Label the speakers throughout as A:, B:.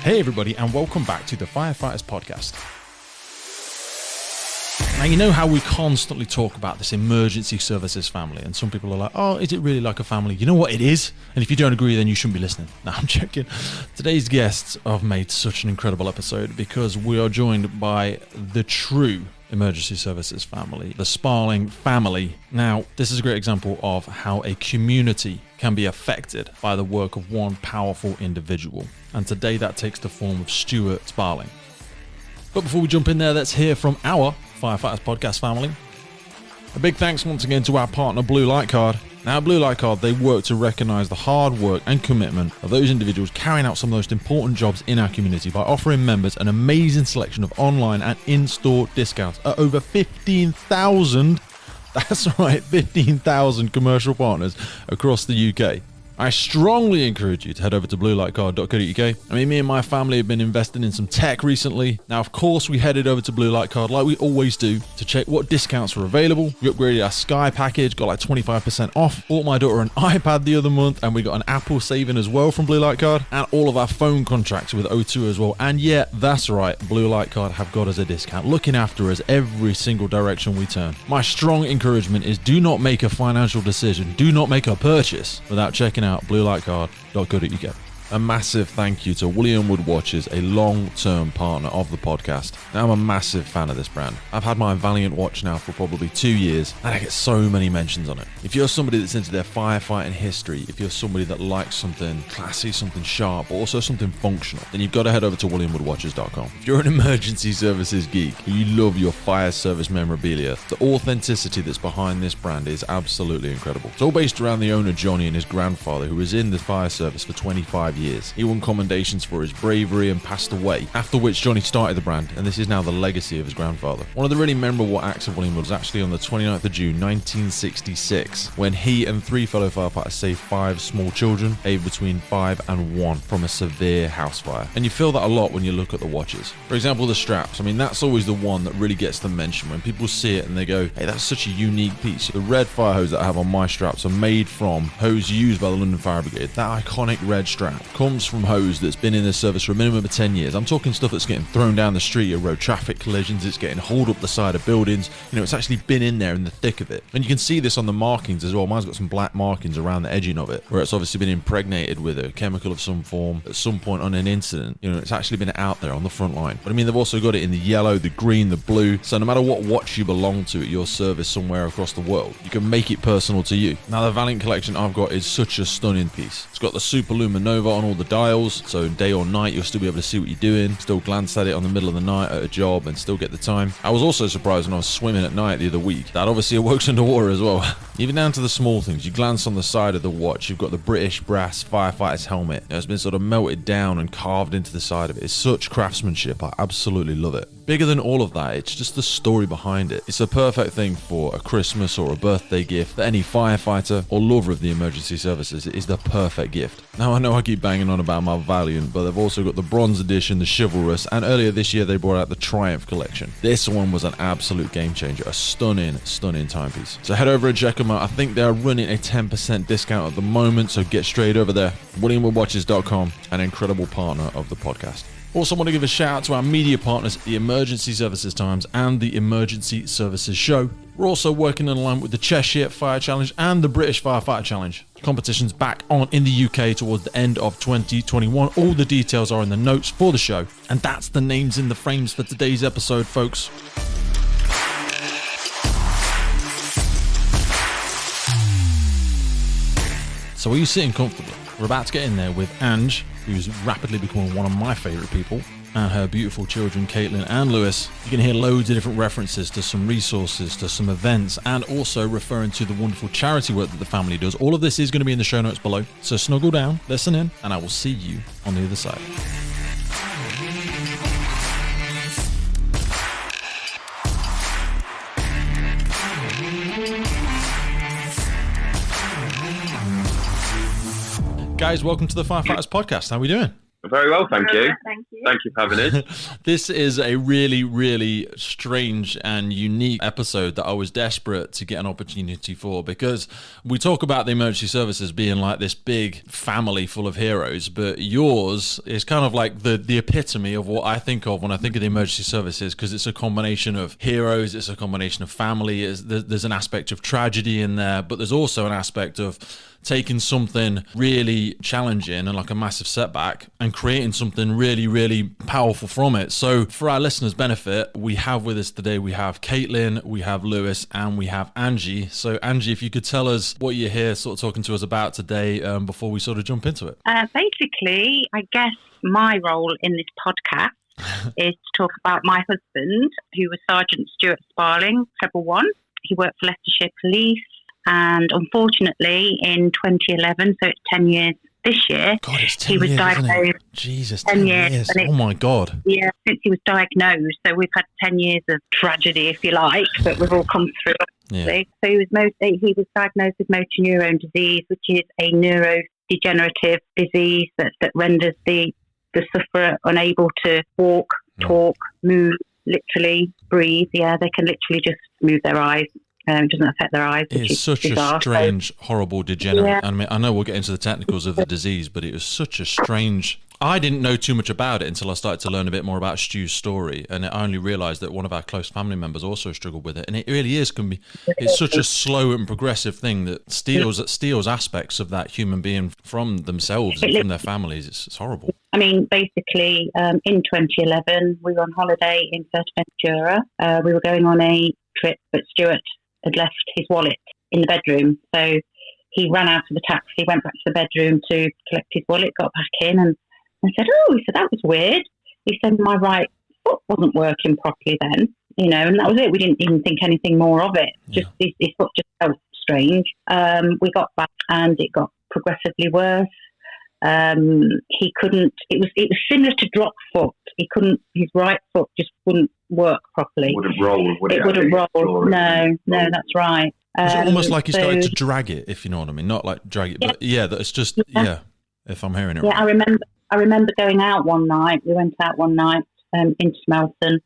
A: Hey everybody, and welcome back to the Firefighters Podcast. Now, you know how we constantly talk about this emergency services family, and some people are like, oh, is it really like a family? You know what, it is. And if you don't agree, then you shouldn't be listening. No, I'm joking. Today's guests have made such an incredible episode because we are joined by the true emergency services family, the Sparling family. Now, this is a great example of how a community can be affected by the work of one powerful individual. And today that takes the form of Stewart Sparling. But before we jump in there, let's hear from our Firefighters Podcast family. A big thanks once again to our partner Blue Light Card. Now, Blue Light Card, they work to recognise the hard work and commitment of those individuals carrying out some of the most important jobs in our community by offering members an amazing selection of online and in-store discounts at over 15,000, that's right, 15,000 commercial partners across the UK. I strongly encourage you to head over to bluelightcard.co.uk. I mean, me and my family have been investing in some tech recently. Now, of course, we headed over to Blue Light Card like we always do to check what discounts were available. We upgraded our Sky package, got like 25% off. Bought my daughter an iPad the other month, and we got an Apple saving as well from Blue Light Card. And all of our phone contracts with O2 as well. And yeah, that's right, Blue Light Card have got us a discount, looking after us every single direction we turn. My strong encouragement is do not make a financial decision, do not make a purchase without checking out bluelightcard.co.uk. A massive thank you to William Wood Watches, a long-term partner of the podcast. Now, I'm a massive fan of this brand. I've had my Valiant watch now for probably 2 years, and I get so many mentions on it. If you're somebody that's into their firefighting history, if you're somebody that likes something classy, something sharp, but also something functional, then you've got to head over to williamwoodwatches.com. If you're an emergency services geek, and you love your fire service memorabilia, the authenticity that's behind this brand is absolutely incredible. It's all based around the owner, Johnny, and his grandfather, who was in the fire service for 25 years. He won commendations for his bravery and passed away, after which Johnny started the brand, and this is now the legacy of his grandfather. One of the really memorable acts of William Wood was actually on the 29th of June 1966, when he and 3 fellow firefighters saved 5 small children, aged between 5 and 1, from a severe house fire. And you feel that a lot when you look at the watches. For example, the straps. I mean, that's always the one that really gets the mention when people see it and they go, hey, that's such a unique piece. The red fire hose that I have on my straps are made from hose used by the London Fire Brigade. That iconic red strap comes from hose that's been in the service for a minimum of 10 years. I'm talking stuff that's getting thrown down the street at road traffic collisions, it's getting hauled up the side of buildings. You know, it's actually been in there in the thick of it. And you can see this on the markings as well. Mine's got some black markings around the edging of it, where it's obviously been impregnated with a chemical of some form at some point on an incident. You know, it's actually been out there on the front line. But I mean, they've also got it in the yellow, the green, the blue. So no matter what watch you belong to at your service somewhere across the world, you can make it personal to you. Now, the Valiant collection I've got is such a stunning piece. It's got the Super Luminova on all the dials, so day or night you'll still be able to see what you're doing, still glance at it on the middle of the night at a job and still get the time. I was also surprised when I was swimming at night the other week. That obviously works underwater as well. Even down to the small things. You glance on the side of the watch, you've got the British brass firefighter's helmet. It's been sort of melted down and carved into the side of it. It's such craftsmanship. I absolutely love it. Bigger than all of that, it's just the story behind it. It's a perfect thing for a Christmas or a birthday gift for any firefighter or lover of the emergency services. It is the perfect gift. Now, I know I keep banging on about my Valiant, but they've also got the Bronze Edition, the Chivalrous, and earlier this year they brought out the Triumph collection. This one was an absolute game changer, a stunning timepiece. So head over and check them out. I think they're running a 10% discount at the moment, so get straight over there. WilliamWoodWatches.com, an incredible partner of the podcast. Also want to give a shout out to our media partners, the Emergency Services Times and the Emergency Services Show. We're also working in line with the Cheshire Fire Challenge and the British Firefighter Challenge. Competition's back on in the UK towards the end of 2021. All the details are in the notes for the show. And that's the names in the frames for today's episode, folks. So are you sitting comfortably? We're about to get in there with Ange, who's rapidly becoming one of my favourite people, and her beautiful children, Caitlin and Lewis. You can hear loads of different references to some resources, to some events, and also referring to the wonderful charity work that the family does. All of this is going to be in the show notes below. So snuggle down, listen in, and I will see you on the other side. Guys, welcome to the Firefighters Podcast. How are we doing?
B: Very well, thank you.
C: Thank you.
B: Thank you for having us.
A: This is a really, really strange and unique episode that I was desperate to get an opportunity for, because we talk about the emergency services being like this big family full of heroes, but yours is kind of like the epitome of what I think of when I think of the emergency services, because it's a combination of heroes, it's a combination of family, there's an aspect of tragedy in there, but there's also an aspect of taking something really challenging and like a massive setback and creating something really, really powerful from it. So for our listeners' benefit, we have with us today, we have Caitlin, we have Lewis, and we have Angie. So Angie, if you could tell us what you're here sort of talking to us about today before we sort of jump into it.
C: Basically, I guess my role in this podcast is to talk about my husband, who was Sergeant Stewart Sparling, Treble One. He worked for Leicestershire Police. And unfortunately, in 2011, so it's 10 years this year,
A: God, it's 10
C: he was
A: years,
C: diagnosed.
A: Jesus, 10 years. Oh my God.
C: Yeah, since he was diagnosed. So we've had 10 years of tragedy, if you like, that we've all come through.
A: Yeah.
C: So he was diagnosed with motor neurone disease, which is a neurodegenerative disease that renders the sufferer unable to walk, talk, move, literally breathe. Yeah, they can literally just move their eyes. It doesn't affect their eyes.
A: It's such a strange, horrible, degenerate. Yeah. I mean, I know we'll get into the technicals of the disease, but it was such a strange. I didn't know too much about it until I started to learn a bit more about Stu's story, and I only realised that one of our close family members also struggled with it. And it really is it's such a slow and progressive thing that steals aspects of that human being from themselves and from their families. It's horrible.
C: I mean, basically, in 2011, we were on holiday in Fuerteventura. We were going on a trip, but Stuart had left his wallet in the bedroom. So he ran out of the taxi, went back to the bedroom to collect his wallet, got back in and said, that was weird. He said, my right foot wasn't working properly then, and that was it. We didn't even think anything more of it. Just his foot just felt strange. We got back and it got progressively worse. He couldn't, it was similar to drop foot. His right foot just wouldn't work properly.
B: It wouldn't roll, would it?
C: It wouldn't roll. No, that's right.
A: It's almost like he started to drag it, if you know what I mean. Not like drag it, but that it's just, if I'm hearing it right.
C: I remember going out one night. We went out one night into Smelton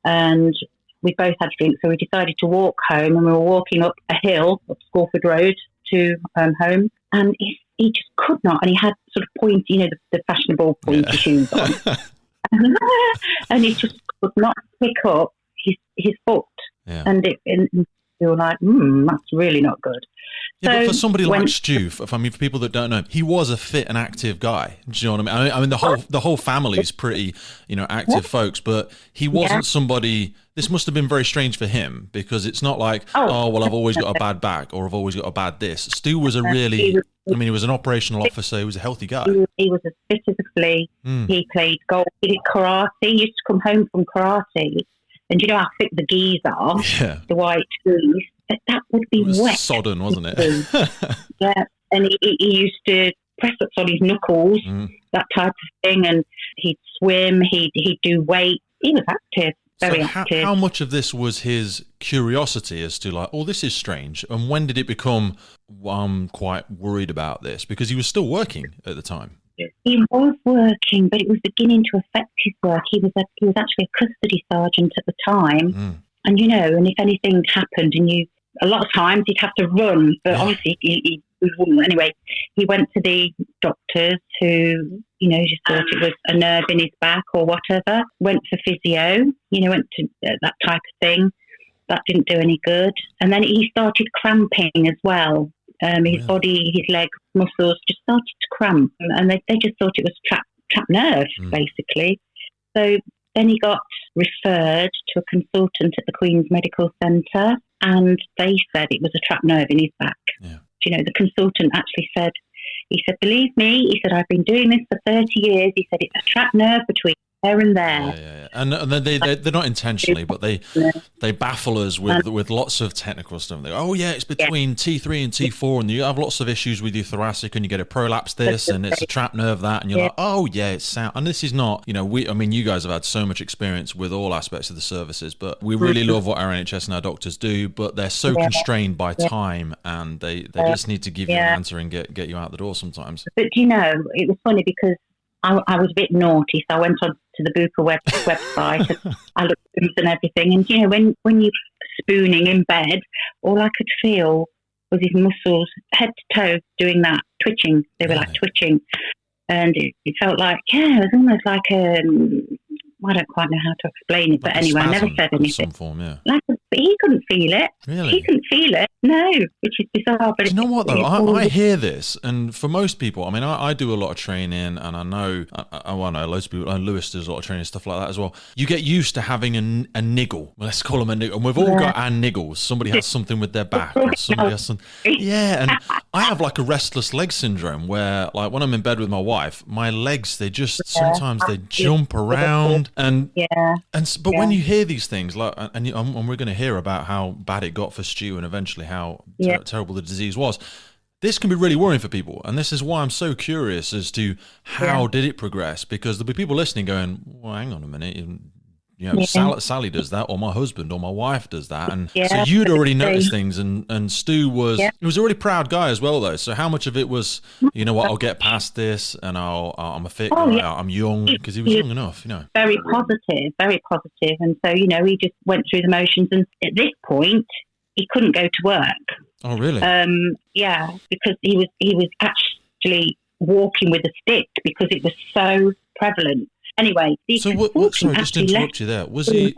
C: and we both had a drink, so we decided to walk home, and we were walking up a hill, up Scorford Road to home, and he just could not, and he had sort of pointy, the fashionable pointy shoes on. And he just could not pick up his foot. Yeah. And we were like, that's really not good.
A: Yeah, but for somebody like Stu, for people that don't know, he was a fit and active guy. Do you know what I mean? I mean, the whole family is pretty, active folks, but he wasn't somebody. This must have been very strange for him, because it's not like, I've always got a bad back or I've always got a bad this. Stu was he was an operational officer. He was a healthy guy.
C: He was as fit as a flea. He played golf. He did karate. He used to come home from karate, and you know how thick the geese are, the white geese. That would be wet.
A: Sodden, wasn't it?
C: Yeah, and he used to press ups on his knuckles, that type of thing, and he'd swim, he'd do weight. He was active, very active.
A: How much of this was his curiosity as to like, this is strange, and when did it become, I'm quite worried about this? Because he was still working at the time.
C: He was working, but it was beginning to affect his work. He was actually a custody sergeant at the time. And, and if anything happened a lot of times he'd have to run, but obviously he wouldn't. Anyway, he went to the doctors who, just thought it was a nerve in his back or whatever. Went for physio, went to that type of thing. That didn't do any good. And then he started cramping as well. His body, his leg muscles just started to cramp. And they just thought it was trapped nerve, basically. So then he got referred to a consultant at the Queen's Medical Centre, and they said it was a trapped nerve in his back. Yeah. The consultant actually said, believe me, he said, I've been doing this for 30 years. He said, it's a trapped nerve between there and there.
A: Yeah. And they're not intentionally, but they baffle us with lots of technical stuff. They go, it's between T3 and T4, and you have lots of issues with your thoracic, and you get a prolapse this, and it's a trapped nerve that, and you're like, it's sound. And this is not, you guys have had so much experience with all aspects of the services, but we really love what our NHS and our doctors do, but they're so constrained by time, and they just need to give you an answer and get you out the door sometimes.
C: But it was funny because I was a bit naughty, so I went on to the Bupa website and I looked at them and everything. And, you know, when you're spooning in bed, all I could feel was his muscles, head to toe, doing that, twitching. They were like twitching. And it felt like, it was almost like I don't quite know how to explain it, but anyway, I never said anything.
A: Some form, yeah.
C: But he couldn't feel it.
A: Really?
C: He couldn't feel it. No, which is bizarre. But
A: you know what, though? I hear this, and for most people, I mean, I do a lot of training, and I know loads of people, and Lewis does a lot of training, stuff like that as well. You get used to having a niggle. Let's call them a niggle. And we've all got our niggles. Somebody has something with their back, or somebody has some. Yeah, and I have like a restless leg syndrome where, like, when I'm in bed with my wife, my legs, they just, sometimes they jump around. But when you hear these things, like, and we're going to hear about how bad it got for Stu and eventually how terrible the disease was, this can be really worrying for people. And this is why I'm so curious as to how did it progress, because there'll be people listening going, well, hang on a minute, you know, Sally does that, or my husband or my wife does that, and so you'd already noticed things, and Stu was he was a really proud guy as well, though. So how much of it was, you know what, I'll get past this, and I'm a fit guy, I'm young, because he was young enough, you know.
C: Very positive, and so, you know, he just went through the motions, and at this point he couldn't go to work.
A: Oh, really?
C: Because he was actually walking with a stick because it was so prevalent. Anyway,
A: sorry, just to interrupt you there.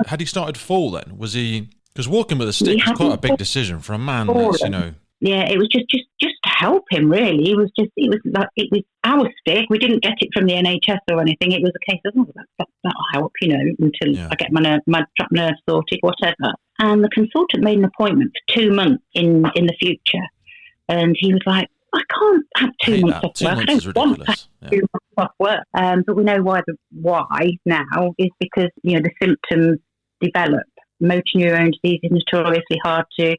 A: Had he started to fall then? Was he, because walking with a stick is quite a big decision for a man, you know.
C: Yeah, it was just to help him, really. It was our stick. We didn't get it from the NHS or anything. It was a case of, that'll help, you know, until I get my trapped nerve sorted, whatever. And the consultant made an appointment for 2 months in the future. And he was like, I can't have 2 months off work. I don't want to have 2 months off work. But we know why now is because, you know, the symptoms develop. Motor neurone disease is notoriously hard to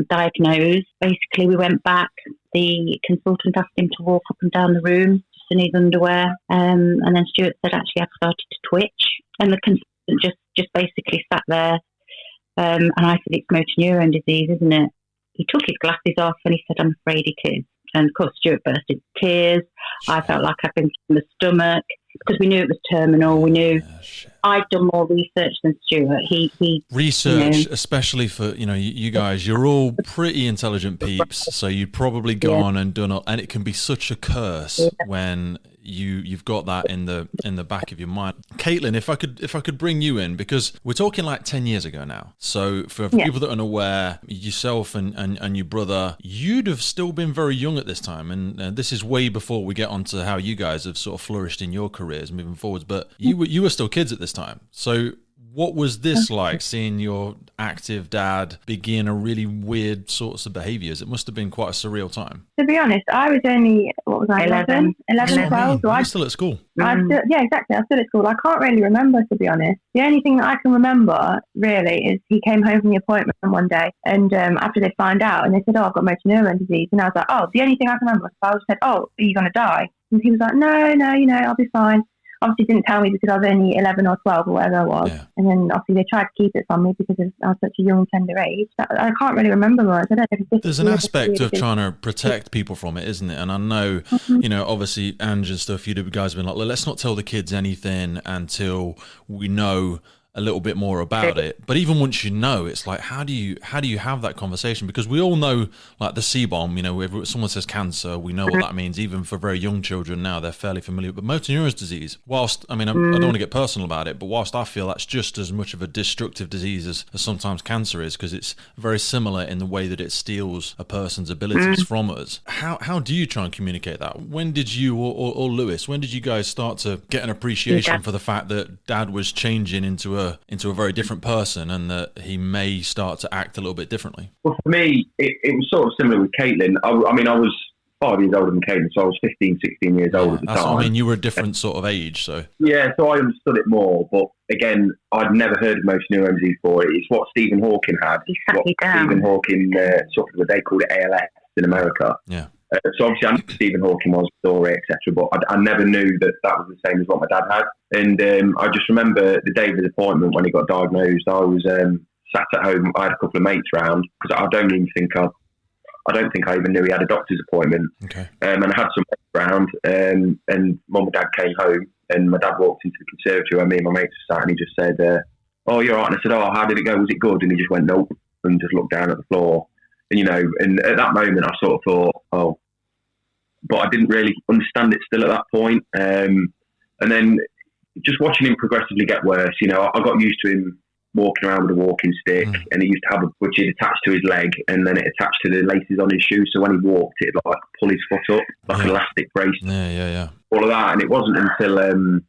C: diagnose. Basically, we went back. The consultant asked him to walk up and down the room just in his underwear. And then Stuart said, actually, I've started to twitch. And the consultant just basically sat there. And I said, it's motor neurone disease, isn't it? He took his glasses off and he said, I'm afraid it is. And of course, Stuart burst into tears. I felt like I'd been in the stomach because we knew it was terminal. We knew I'd done more research than Stuart. He
A: research,
C: you know,
A: especially for, you know, you guys, you're all pretty intelligent peeps. So you'd probably gone and done and it can be such a curse when you've got that in the back of your mind. Caitlin, if I could bring you in, because we're talking like 10 years ago now. So for people that are unaware, yourself and your brother, you'd have still been very young at this time, and this is way before we get onto how you guys have sort of flourished in your careers moving forwards. But you were still kids at this time. So what was this like, seeing your active dad begin a really weird sorts of behaviours? It must have been quite a surreal time.
D: To be honest, I was only, 11, 12. So
A: I'm still at school.
D: Exactly. I was still at school. I can't really remember, to be honest. The only thing that I can remember, really, is he came home from the appointment one day, and after they found out, and they said, I've got motor neurone disease. And I was like, the only thing I can remember was I said, are you going to die? And he was like, no, you know, I'll be fine. Obviously didn't tell me because I was only 11 or 12 or whatever I was. Yeah. And then obviously they tried to keep it from me because I was such a young, tender age. I can't really remember much. I don't know if
A: there's an aspect of trying to protect people from it, isn't it? And I know, you know, obviously Angie and stuff, you guys have been like, let's not tell the kids anything until we know a little bit more about it. But even once you know, it's like, how do you have that conversation? Because we all know, like the C-bomb, you know, if someone says cancer, we know what that means. Even for very young children now, they're fairly familiar. But motor neurone disease, whilst, I mean, I don't want to get personal about it, but whilst I feel that's just as much of a destructive disease as sometimes cancer is, because it's very similar in the way that it steals a person's abilities from us. How do you try and communicate that? When did you or Lewis, when did you guys start to get an appreciation for the fact that Dad was changing into a very different person, and that he may start to act a little bit differently?
B: Well, for me, it was sort of similar with Caitlin. I mean, I was 5 years older than Caitlin, so I was 15, 16 years old at the time.
A: I mean, you were a different sort of age, so... Yeah,
B: so I understood it more, but again, I'd never heard of motor neurone disease before. It's what Stephen Hawking had. Stephen Hawking suffered with, they called it ALS in America.
A: Yeah.
B: So obviously I knew Stephen Hawking was, story, etc., but I never knew that was the same as what my dad had. And I just remember the day of his appointment when he got diagnosed, I was sat at home. I had a couple of mates round, because I don't think I even knew he had a doctor's appointment.
A: Okay.
B: And I had some mates round, and Mum and Dad came home, and my dad walked into the conservatory where me and my mates were sat, and he just said, "Oh, you're all right." And I said, "Oh, how did it go? Was it good?" And he just went, "Nope," and just looked down at the floor. And, and at that moment, I sort of thought, oh, but I didn't really understand it still at that point. And then just watching him progressively get worse, I got used to him walking around with a walking stick, and he used to have which he'd attached to his leg, and then it attached to the laces on his shoe. So when he walked, it'd like pull his foot up like an elastic brace.
A: Yeah.
B: All of that, and it wasn't until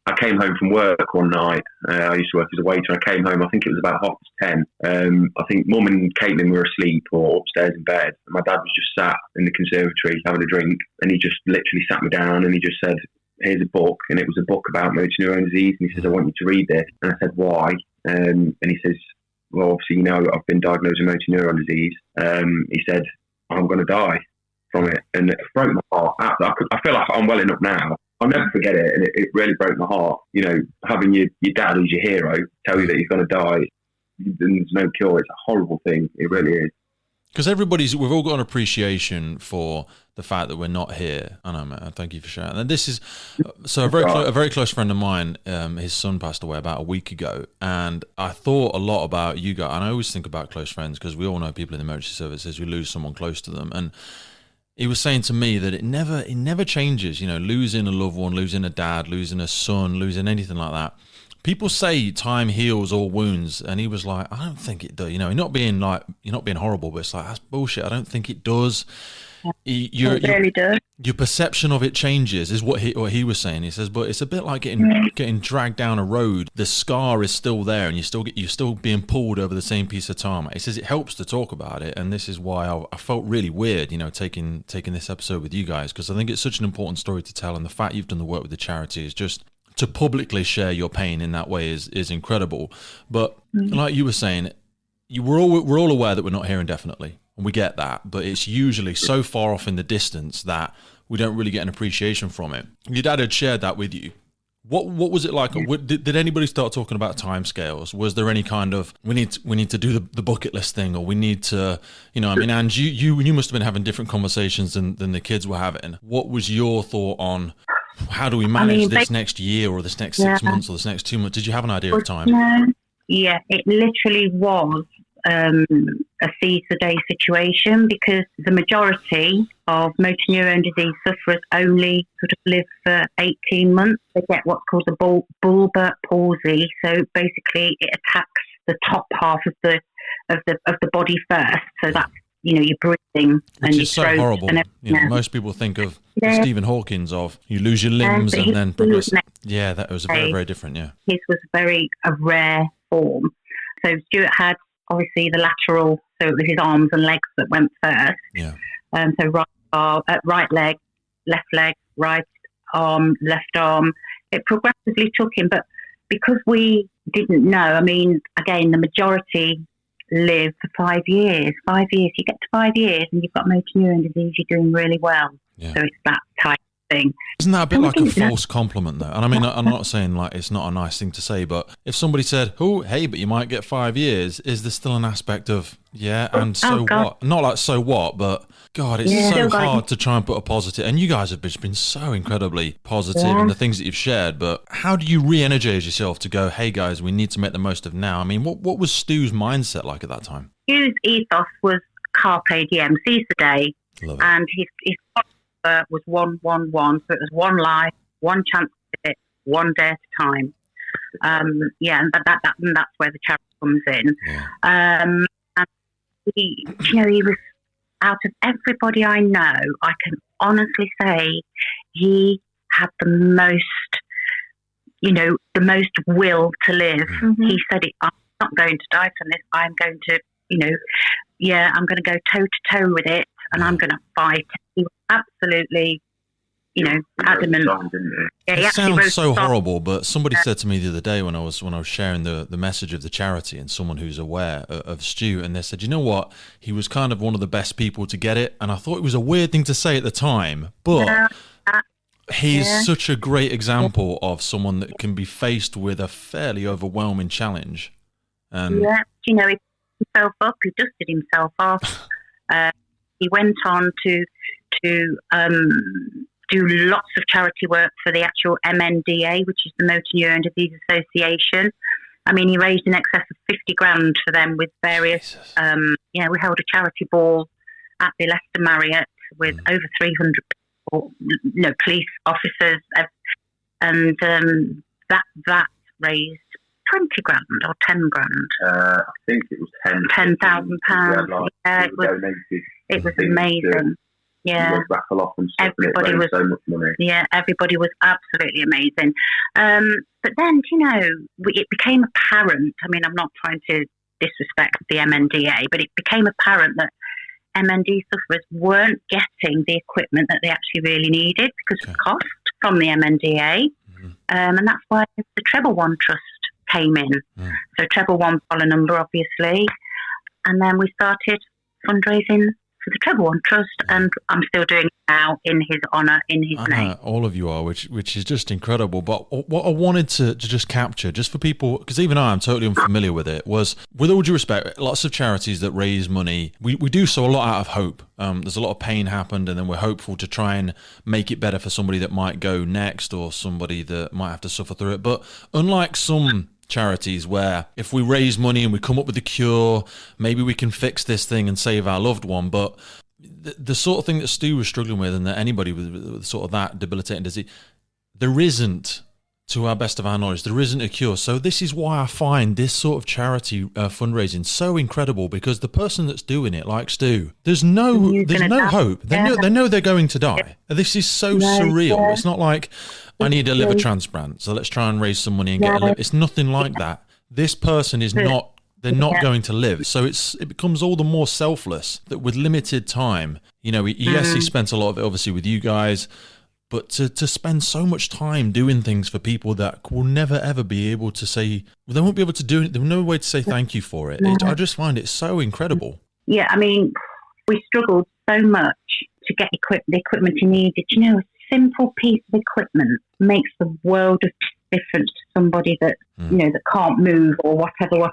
B: I came home from work one night. I used to work as a waiter. I came home. I think it was about 10:30. I think Mum and Caitlin were asleep or upstairs in bed. And my dad was just sat in the conservatory having a drink, and he just literally sat me down and he just said, "Here's a book," and it was a book about motor neurone disease. And he says, "I want you to read this." And I said, "Why?" And he says, "Well, obviously, I've been diagnosed with motor neuron disease." He said, "I'm going to die from it," and it broke my heart. I feel like I'm well enough now. I'll never forget it, and it really broke my heart. Having your dad, who's your hero, tell you that he's going to die, and there's no cure. It's a horrible thing. It really is.
A: Because we've all got an appreciation for the fact that we're not here. I know, man. Thank you for sharing. And this is so a very close friend of mine. His son passed away about a week ago, and I thought a lot about you guys. And I always think about close friends because we all know people in the emergency services who lose someone close to them. And he was saying to me that it never changes. Losing a loved one, losing a dad, losing a son, losing anything like that. People say time heals all wounds, and he was like, "I don't think it does." You're not being horrible, but it's like, that's bullshit. I don't think it does.
D: It really does.
A: Your perception of it changes, is what he was saying. He says, but it's a bit like getting dragged down a road. The scar is still there, and you're still being pulled over the same piece of tarmac. He says it helps to talk about it, and this is why I felt really weird, taking this episode with you guys, because I think it's such an important story to tell, and the fact you've done the work with the charity is just. To publicly share your pain in that way is incredible. But like you were saying, we're all aware that we're not here indefinitely, and we get that. But it's usually so far off in the distance that we don't really get an appreciation from it. Your dad had shared that with you. What was it like? Did anybody start talking about timescales? Was there any kind of we need to do the bucket list thing, or we need to Ange, you must have been having different conversations than the kids were having. What was your thought on? How do we manage this next year or this next 6 months or this next 2 months? Did you have an idea of time?
C: Yeah, it literally was a seize the day situation, because the majority of motor neurone disease sufferers only sort of live for 18 months. They get what's called a bulbar palsy. So basically it attacks the top half of the body first. So that's, your breathing,
A: which
C: and
A: is so horrible. Most people think of Stephen Hawking's of you lose your limbs and then progress. That was very, very different. Yeah, his was a rare form.
C: So Stuart had obviously the lateral, so it was his arms and legs that went first.
A: Yeah.
C: So right leg, left leg, right arm, left arm. It progressively took him, but because we didn't know, again, the majority live for 5 years. 5 years. You get to 5 years and you've got motor neurone disease, you're doing really well.
A: Yeah.
C: So it's that type of thing.
A: Isn't that a bit like a false compliment, though? And I'm not saying like it's not a nice thing to say, but if somebody said, "Oh, hey, but you might get 5 years," is there still an aspect of and so what? Not like so what, but God, it's so hard to try and put a positive. And you guys have just been so incredibly positive in the things that you've shared. But how do you re-energize yourself to go, "Hey guys, we need to make the most of now"? What was Stu's mindset like at that time?
C: Stu's ethos was carpe diem, seize the day, and his was 1-1-1. So it was one life, one chance to it, one day at a time. And that's where the charity comes in.
A: Yeah.
C: And he was, out of everybody I know, I can honestly say he had the most will to live. Mm-hmm. He said, "I'm not going to die from this. I'm going to, I'm going to go toe to toe with it, and I'm going to fight." He was absolutely, adamant.
A: It sounds so horrible, but somebody said to me the other day when I was sharing the message of the charity, and someone who's aware of Stu, and they said, "You know what? He was kind of one of the best people to get it." And I thought it was a weird thing to say at the time, but he's such a great example of someone that can be faced with a fairly overwhelming challenge. And
C: he picked himself up. He dusted himself off. He went on to do lots of charity work for the actual MNDA, which is the Motor Neurone Disease Association. I mean, he raised in excess of 50 grand for them with various, we held a charity ball at the Leicester Marriott with over 300 people, police officers, and that raised 20 grand or 10 grand.
B: I think it was
C: £10,000. Yeah, it was amazing. Yeah,
B: raffle off and stuff.
C: Everybody was
B: so much money.
C: Yeah, everybody was absolutely amazing. But then, it became apparent. I mean, I'm not trying to disrespect the MNDA, but it became apparent that MND sufferers weren't getting the equipment that they actually really needed because of cost from the MNDA. Mm-hmm. And that's why the Treble One Trust came in. Mm. So Treble One follow number, obviously. And then we started fundraising for the Treble One Trust, and I'm still doing it now in his honour, in his name.
A: All of you are, which is just incredible. But what I wanted to just capture, just for people, because even I'm totally unfamiliar with it, was, with all due respect, lots of charities that raise money, we do so a lot out of hope. There's a lot of pain happened, and then we're hopeful to try and make it better for somebody that might go next or somebody that might have to suffer through it. But unlike some charities where if we raise money and we come up with a cure, maybe we can fix this thing and save our loved one, but the sort of thing that Stu was struggling with, and that anybody with sort of that debilitating disease, there isn't, to our best of our knowledge, there isn't a cure. So this is why I find this sort of charity fundraising so incredible, because the person that's doing it, like Stu, there's no hope. They know they're going to die. This is so surreal. Yeah. It's not like, I need a liver transplant, so let's try and raise some money and get a liver. It's nothing like that. This person is not, they're not going to live. So it becomes all the more selfless that with limited time, yes, he spent a lot of it obviously with you guys, but to spend so much time doing things for people that will never ever be able to say, they won't be able to do it, there's no way to say thank you for it. I just find it so incredible.
C: Yeah, I mean, we struggled so much to get the equipment he needed. A simple piece of equipment makes the world of difference to somebody that that can't move or whatever.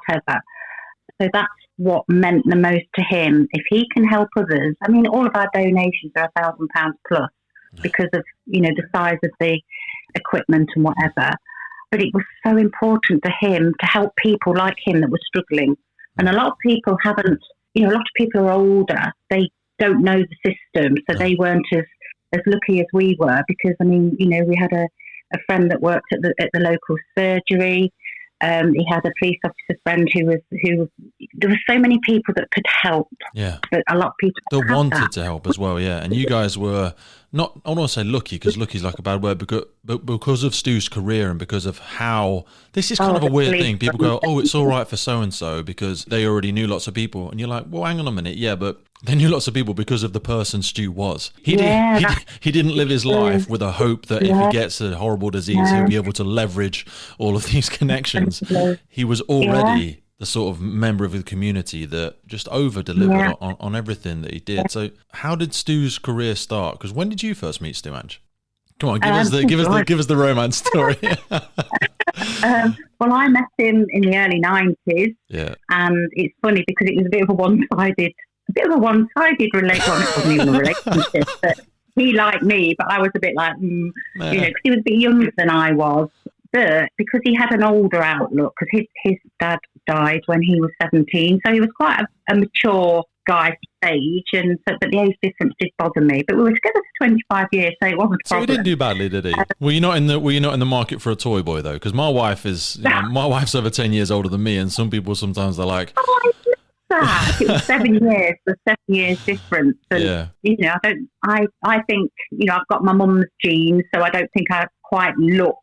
C: So that's what meant the most to him. If he can help others, I mean, all of our donations are £1,000 plus because of the size of the equipment and whatever. But it was so important to him to help people like him that were struggling. And a lot of people haven't. A lot of people are older. They don't know the system, so they weren't as lucky as we were, because we had a friend that worked at the local surgery. He had a police officer friend who there were so many people that could help. Yeah, but a lot of people
A: that wanted to help as well. Yeah, and you guys were not, I don't want to say lucky, because lucky is like a bad word, but because of Stu's career and because of how this is kind of a weird thing. People go, oh, it's all right for so and so because they already knew lots of people, and you're like, well, hang on a minute, yeah, but they knew lots of people because of the person Stu was. He didn't live his life with a hope that if he gets a horrible disease, he'll be able to leverage all of these connections. He was already the sort of member of the community that just over-delivered on everything that he did. So how did Stu's career start? Because when did you first meet Stu, Ange? Come on, give us the romance story.
C: Well, I met him in the early 90s. Yeah. And it's funny because it was a bit of a one-sided relationship. But he liked me, but I was a bit like, because he was a bit younger than I was. But because he had an older outlook, because his dad died when he was 17, so he was quite a mature guy age, but the age difference did bother me. But we were together for 25 years, so it wasn't a problem.
A: So he didn't do badly, did he? Were you not in the market for a toy boy though? Because my wife is, my wife's over 10 years older than me, and some people sometimes they're like,
C: that. It was 7 years. There's 7 years difference. And, I think, I've got my mum's genes, so I don't think I quite look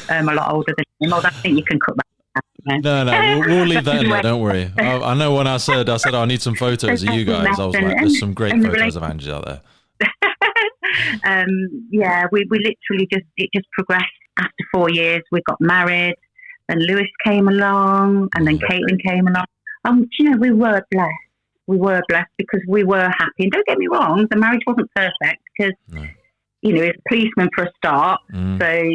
C: a lot older than him. Although I think you can cut that out.
A: No, we'll leave that in there. Don't worry. I know when I said I need some photos of you guys, I was like, there's some great photos of Angie out there.
C: We literally just progressed. After 4 years, we got married. Then Lewis came along, and then Caitlin came along. We were blessed. We were blessed because we were happy. And don't get me wrong, the marriage wasn't perfect because, he was a policeman for a start. So,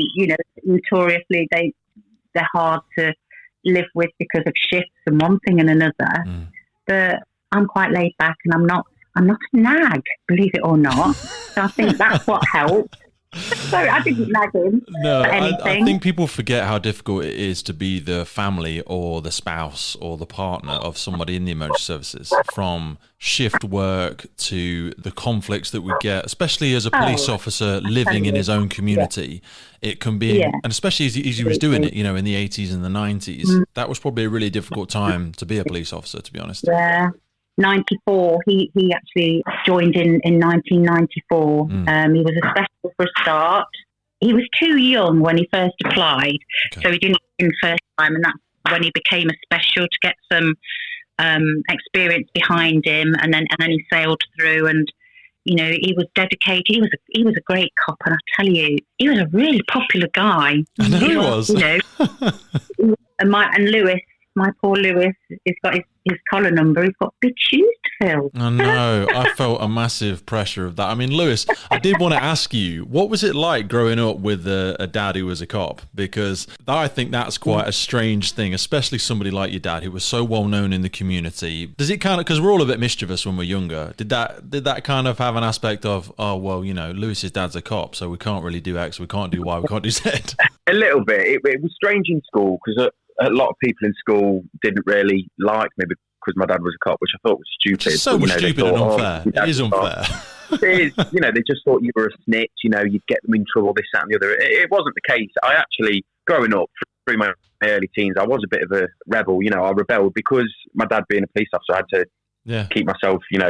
C: notoriously they're hard to live with because of shifts and one thing and another. But I'm quite laid back, and I'm not a nag, believe it or not. So I think that's what helped. So I didn't nag him
A: No,
C: for anything.
A: I think people forget how difficult it is to be the family or the spouse or the partner of somebody in the emergency services, from shift work to the conflicts that we get, especially as a police officer living in his own community. It can be, and especially as he was doing it, in the 80s and the 90s, that was probably a really difficult time to be a police officer, to be honest.
C: Yeah. 94, he actually joined in 1994. He was a special for a start. He was too young when he first applied, so he didn't in first time, and that's when he became a special to get some experience behind him, and then he sailed through, and he was dedicated. He was a great cop, and I tell you, he was a really popular guy.
A: I know he was.
C: And Lewis. My poor Lewis, he's got his collar number. He's got big shoes to fill.
A: I know. I felt a massive pressure of that. I mean, Lewis, I did want to ask you, what was it like growing up with a dad who was a cop? Because I think that's quite a strange thing, especially somebody like your dad who was so well known in the community. Does it kind of, because we're all a bit mischievous when we're younger, did that kind of have an aspect of, oh, well, Lewis's dad's a cop, so we can't really do X, we can't do Y, we can't do Z?
B: A little bit. It was strange in school because a lot of people in school didn't really like me because my dad was a cop, which I thought was stupid.
A: It's so much stupid and unfair. It is unfair.
B: It is, they just thought you were a snitch, you'd get them in trouble, this, that and the other. It wasn't the case. I actually, growing up through my early teens, I was a bit of a rebel. I rebelled because my dad being a police officer, I had to keep myself, in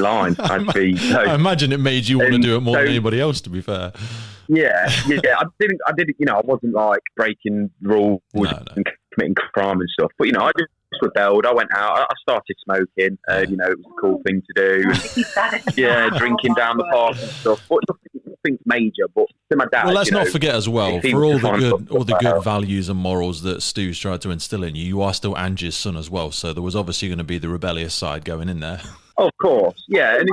B: line.
A: I imagine it made you want to do it more than anybody else, to be fair.
B: Yeah. I didn't, I wasn't like breaking rules and committing crime and stuff. But, I just rebelled. I went out. I started smoking. It was a cool thing to do. Drinking down the park and stuff. But nothing major. But to my dad,
A: well, let's not forget as well, for all the good values and morals that Stu's tried to instill in you, you are still Angie's son as well. So there was obviously going to be the rebellious side going in there.
B: Oh, of course, yeah, and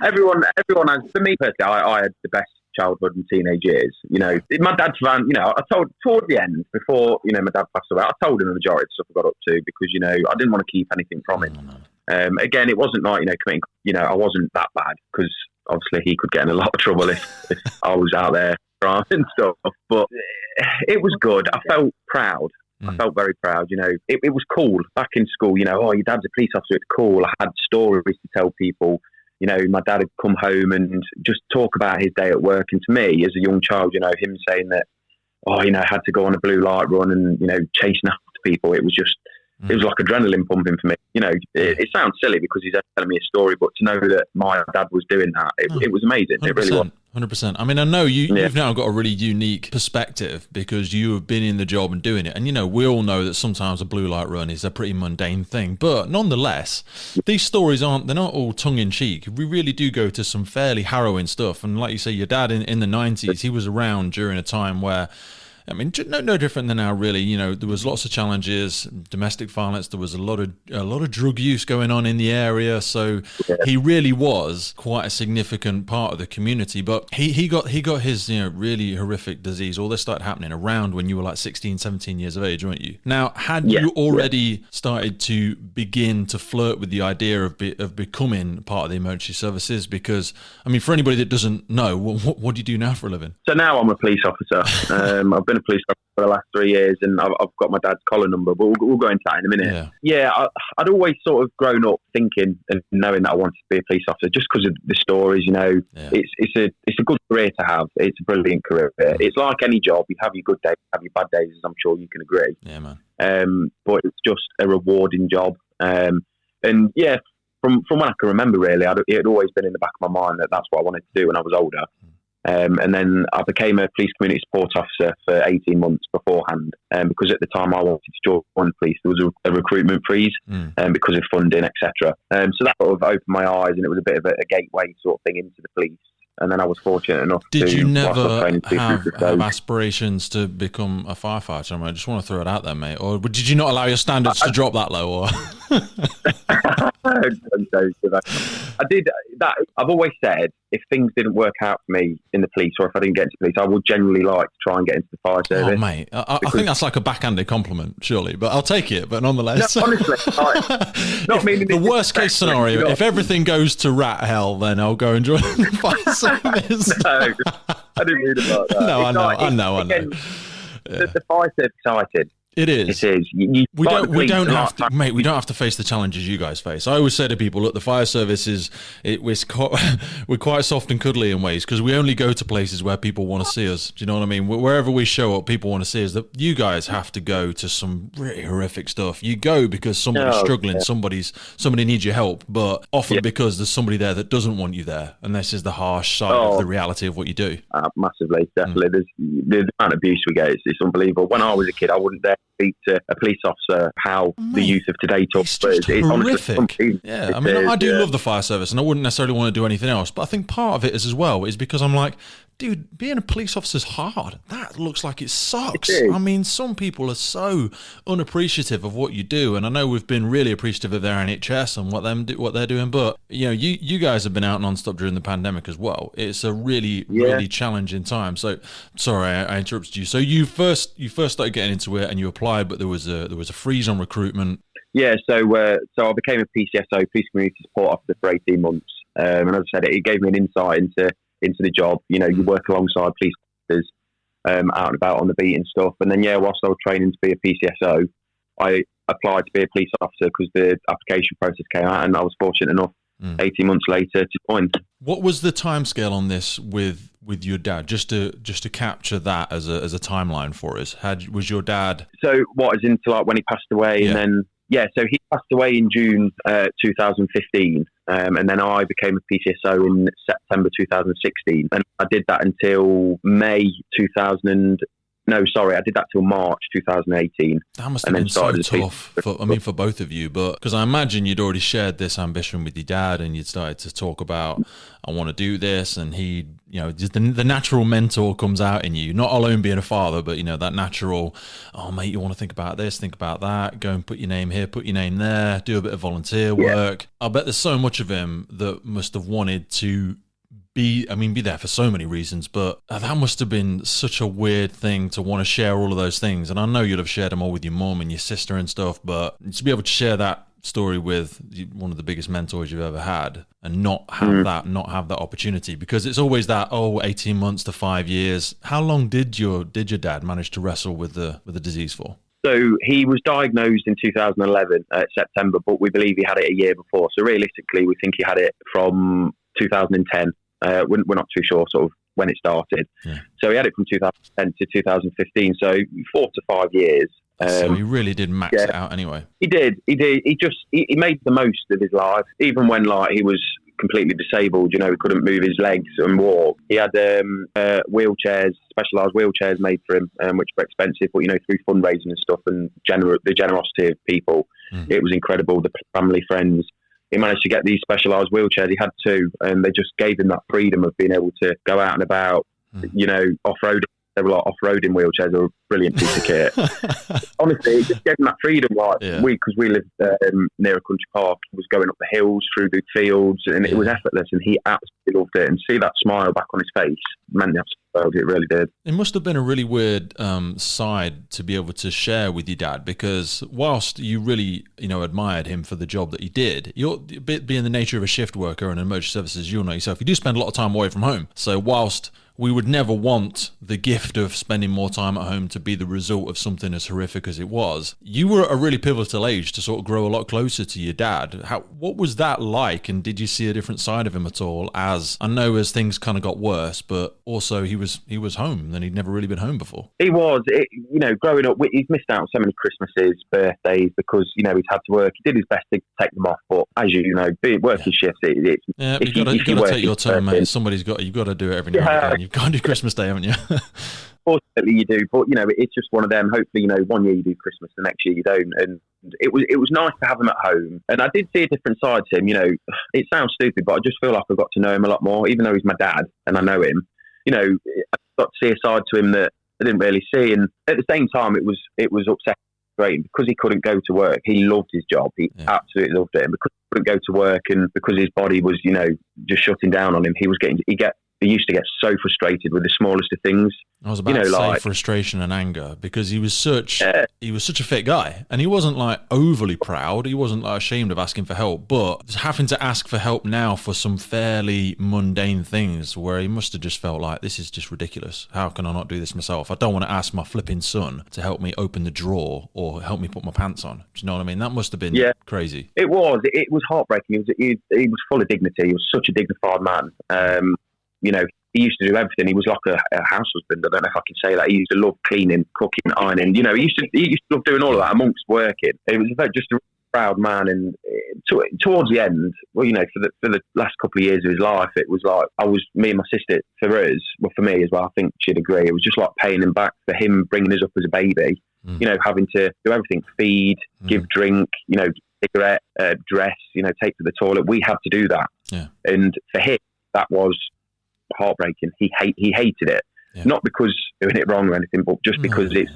B: everyone has. For me personally, I had the best childhood and teenage years. My dad's van. I told toward the end before my dad passed away. I told him the majority of the stuff I got up to because I didn't want to keep anything from him. Again, it wasn't like committing. I wasn't that bad because obviously he could get in a lot of trouble if I was out there crime and stuff. But it was good. I felt proud. I felt very proud, it was cool back in school, oh, your dad's a police officer, it's cool. I had stories to tell people, my dad had come home and just talk about his day at work. And to me, as a young child, him saying that, I had to go on a blue light run and, chasing after people, it was just, it was like adrenaline pumping for me. It sounds silly because he's telling me a story, but to know that my dad was doing that, it was amazing. 100%,
A: it really was. 100%. I mean, I know you've now got a really unique perspective because you have been in the job and doing it. And, we all know that sometimes a blue light run is a pretty mundane thing. But nonetheless, these stories they're not all tongue-in-cheek. We really do go to some fairly harrowing stuff. And like you say, your dad in the 90s, he was around during a time where, I mean, no different than now, really. There was lots of challenges, domestic violence. There was a lot of drug use going on in the area. So he really was quite a significant part of the community. But he got his really horrific disease. All this started happening around when you were like 16, 17 years of age, weren't you? Now, had you already started to begin to flirt with the idea of becoming part of the emergency services? Because, I mean, for anybody that doesn't know, what do you do now for a living?
B: So now I'm a police officer. I've been a police officer for the last 3 years, and I've got my dad's collar number, but we'll go into that in a minute. I'd always sort of grown up thinking and knowing that I wanted to be a police officer just because of the stories. It's a good career to have. It's a brilliant career. It's like any job. You have your good days, have your bad days, as I'm sure you can agree.
A: Yeah, man.
B: But it's just a rewarding job. From when I can remember, really, it had always been in the back of my mind that that's what I wanted to do when I was older. And then I became a police community support officer for 18 months beforehand, because at the time I wanted to join the police. There was a recruitment freeze because of funding, etc. So that sort of opened my eyes, and it was a bit of a gateway sort of thing into the police. And then I was fortunate enough
A: Did you never have aspirations to become a firefighter? I mean, I just want to throw it out there, mate. Or did you not allow your standards to drop that low? Or
B: I'm joking. I did that. I've always said if things didn't work out for me in the police, or if I didn't get into the police, I would generally like to try and get into the fire service.
A: Oh, mate, I think that's like a backhanded compliment, surely, but I'll take it. But nonetheless,
B: no, honestly, not meaning
A: the worst case scenario, if everything goes to rat hell, then I'll go and join the fire service.
B: No, I didn't mean it like that.
A: No, I know.
B: Again, the fire service excited.
A: It is.
B: It is.
A: We don't have to, mate. We don't have to face the challenges you guys face. I always say to people, look, the fire service we're quite soft and cuddly in ways because we only go to places where people want to see us. Do you know what I mean? Wherever we show up, people want to see us. That you guys have to go to some really horrific stuff. You go because somebody's struggling, somebody needs your help, but often because there's somebody there that doesn't want you there, and this is the harsh side of the reality of what you do.
B: Massively, definitely. There's the amount of abuse we get. It's unbelievable. When I was a kid, I wouldn't dare speak to a police officer how the youth of today talk.
A: It's just horrific. I mean, I do love the fire service, and I wouldn't necessarily want to do anything else. But I think part of it is as well is because I'm like, dude, being a police officer is hard. That looks like it sucks. I mean, some people are so unappreciative of what you do, and I know we've been really appreciative of their NHS and what they're doing. But you know, you guys have been out non-stop during the pandemic as well. It's a really challenging time. So, sorry, I interrupted you. So you first started getting into it, and you applied, but there was a freeze on recruitment.
B: Yeah, so I became a PCSO, Police Community Support Officer, for 18 months, and as I said, it gave me an insight into the job. You know, you work alongside police officers out and about on the beat and stuff. And then, whilst I was training to be a PCSO, I applied to be a police officer because the application process came out, and I was fortunate enough 18 months later to join. What
A: was the timescale on this with your dad? Just to capture that as a timeline for us. Was your dad?
B: So what is into like when he passed away, and then so he passed away in June 2015, and then I became a PCSO in September 2016, and I did that until May 2000. No, sorry, I did that till March 2018.
A: That must have been so tough for both of you, but because I imagine you'd already shared this ambition with your dad, and you'd started to talk about, I want to do this, and he, you know, just the natural mentor comes out in you, not alone being a father, but you know, that natural, oh mate, you want to think about this, think about that, go and put your name here, put your name there, do a bit of volunteer work. I bet there's so much of him that must have wanted to be there for so many reasons, but that must have been such a weird thing to want to share all of those things. And I know you'd have shared them all with your mum and your sister and stuff, but to be able to share that story with one of the biggest mentors you've ever had and not have that opportunity, because it's always that 18 months to 5 years. How long did your dad manage to wrestle with the disease for?
B: So he was diagnosed in 2011 September, but we believe he had it a year before. So realistically, we think he had it from 2010. We're not too sure sort of when it started. So he had it from 2010 to 2015, so 4 to 5 years.
A: So he really did max it out anyway. He
B: did. He made the most of his life, even when he was completely disabled. You know, he couldn't move his legs and walk. He had wheelchairs, specialised wheelchairs made for him, which were expensive, but you know, through fundraising and stuff and the generosity of people, it was incredible. The family, friends. He managed to get these specialised wheelchairs. He had 2, and they just gave him that freedom of being able to go out and about, you know, off-road. They were like off-roading wheelchairs. They were a brilliant piece of kit. Honestly, it just gave him that freedom. Because we lived near a country park, was going up the hills, through the fields, and it was effortless, and he absolutely loved it. And see that smile back on his face meant the absolute world. It really did.
A: It must have been a really weird side to be able to share with your dad, because whilst you really, you know, admired him for the job that he did, being the nature of a shift worker and emergency services, you'll know yourself, you do spend a lot of time away from home. So whilst we would never want the gift of spending more time at home to be the result of something as horrific as it was, you were at a really pivotal age to sort of grow a lot closer to your dad. What was that like, and did you see a different side of him at all? As I know, as things kind of got worse, but also he was home, and he'd never really been home before.
B: He was, you know, growing up, he's missed out on so many Christmases, birthdays, because you know he's had to work. He did his best to take them off, but as you know, working shifts, you've got to take your turn, mate. You've got to do it every now and again. You've got to do Christmas Day, haven't you? Fortunately, you do, but you know, it's just one of them. Hopefully, you know, one year you do Christmas, the next year you don't. And it was nice to have him at home. And I did see a different side to him. You know, it sounds stupid, but I just feel like I got to know him a lot more, even though he's my dad and I know him. You know, I got to see a side to him that I didn't really see. And at the same time, it was upsetting because he couldn't go to work. He loved his job. He absolutely loved it. And because couldn't go to work, and because his body was, just shutting down on him, he used to get so frustrated with the smallest of things.
A: I was about to say frustration and anger, because he was such a fit guy, and he wasn't like overly proud. He wasn't like ashamed of asking for help, but having to ask for help now for some fairly mundane things where he must have just felt like, this is just ridiculous. How can I not do this myself? I don't want to ask my flipping son to help me open the drawer or help me put my pants on. Do you know what I mean? That must have been crazy.
B: It was heartbreaking. He was full of dignity. He was such a dignified man. He used to do everything. He was like a house husband. I don't know if I can say that. He used to love cleaning, cooking, ironing. He used to love doing all of that amongst working. He was just a proud man. And towards the end, for the last couple of years of his life, it was like me and my sister, for me as well, I think she'd agree. It was just like paying him back for him bringing us up as a baby. Having to do everything, feed, give drink, cigarette, dress, take to the toilet. We had to do that. Yeah. And for him, that was heartbreaking. He hated it, not because doing it wrong or anything, but just because it's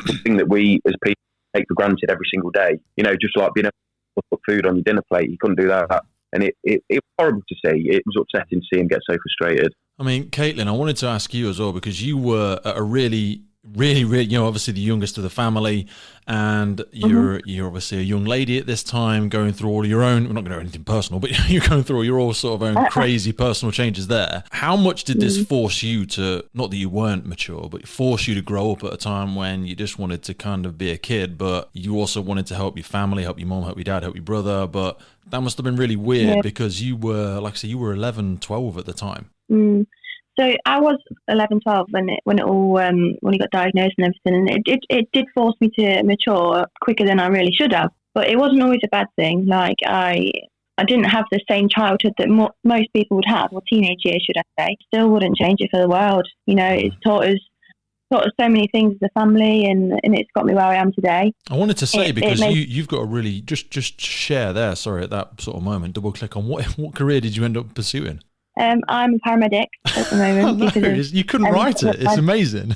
B: something that we as people take for granted every single day. Just like being able to put food on your dinner plate. He couldn't do that, and it was horrible to see. It was upsetting to see him get so frustrated.
A: I mean, Caitlin, I wanted to ask you as well, because you were a really, obviously the youngest of the family, and you're obviously a young lady at this time, going through all your own, we're not going to do anything personal, but you're going through all your own sort of own crazy personal changes there. How much did this force you to, not that you weren't mature, but force you to grow up at a time when you just wanted to kind of be a kid, but you also wanted to help your family, help your mom, help your dad, help your brother? But that must have been really weird, because you were, like I say, you were 11, 12 at the time.
D: So I was 11, 12 when he got diagnosed and everything, and it did force me to mature quicker than I really should have. But it wasn't always a bad thing. Like I didn't have the same childhood that most people would have, or teenage years, should I say. Still wouldn't change it for the world. It's taught us so many things as a family, and it's got me where I am today.
A: I wanted to say, because you've got a really just share there. Sorry, at that sort of moment, double click on what career did you end up pursuing?
D: I'm a paramedic at the moment.
A: You couldn't write it. It's amazing.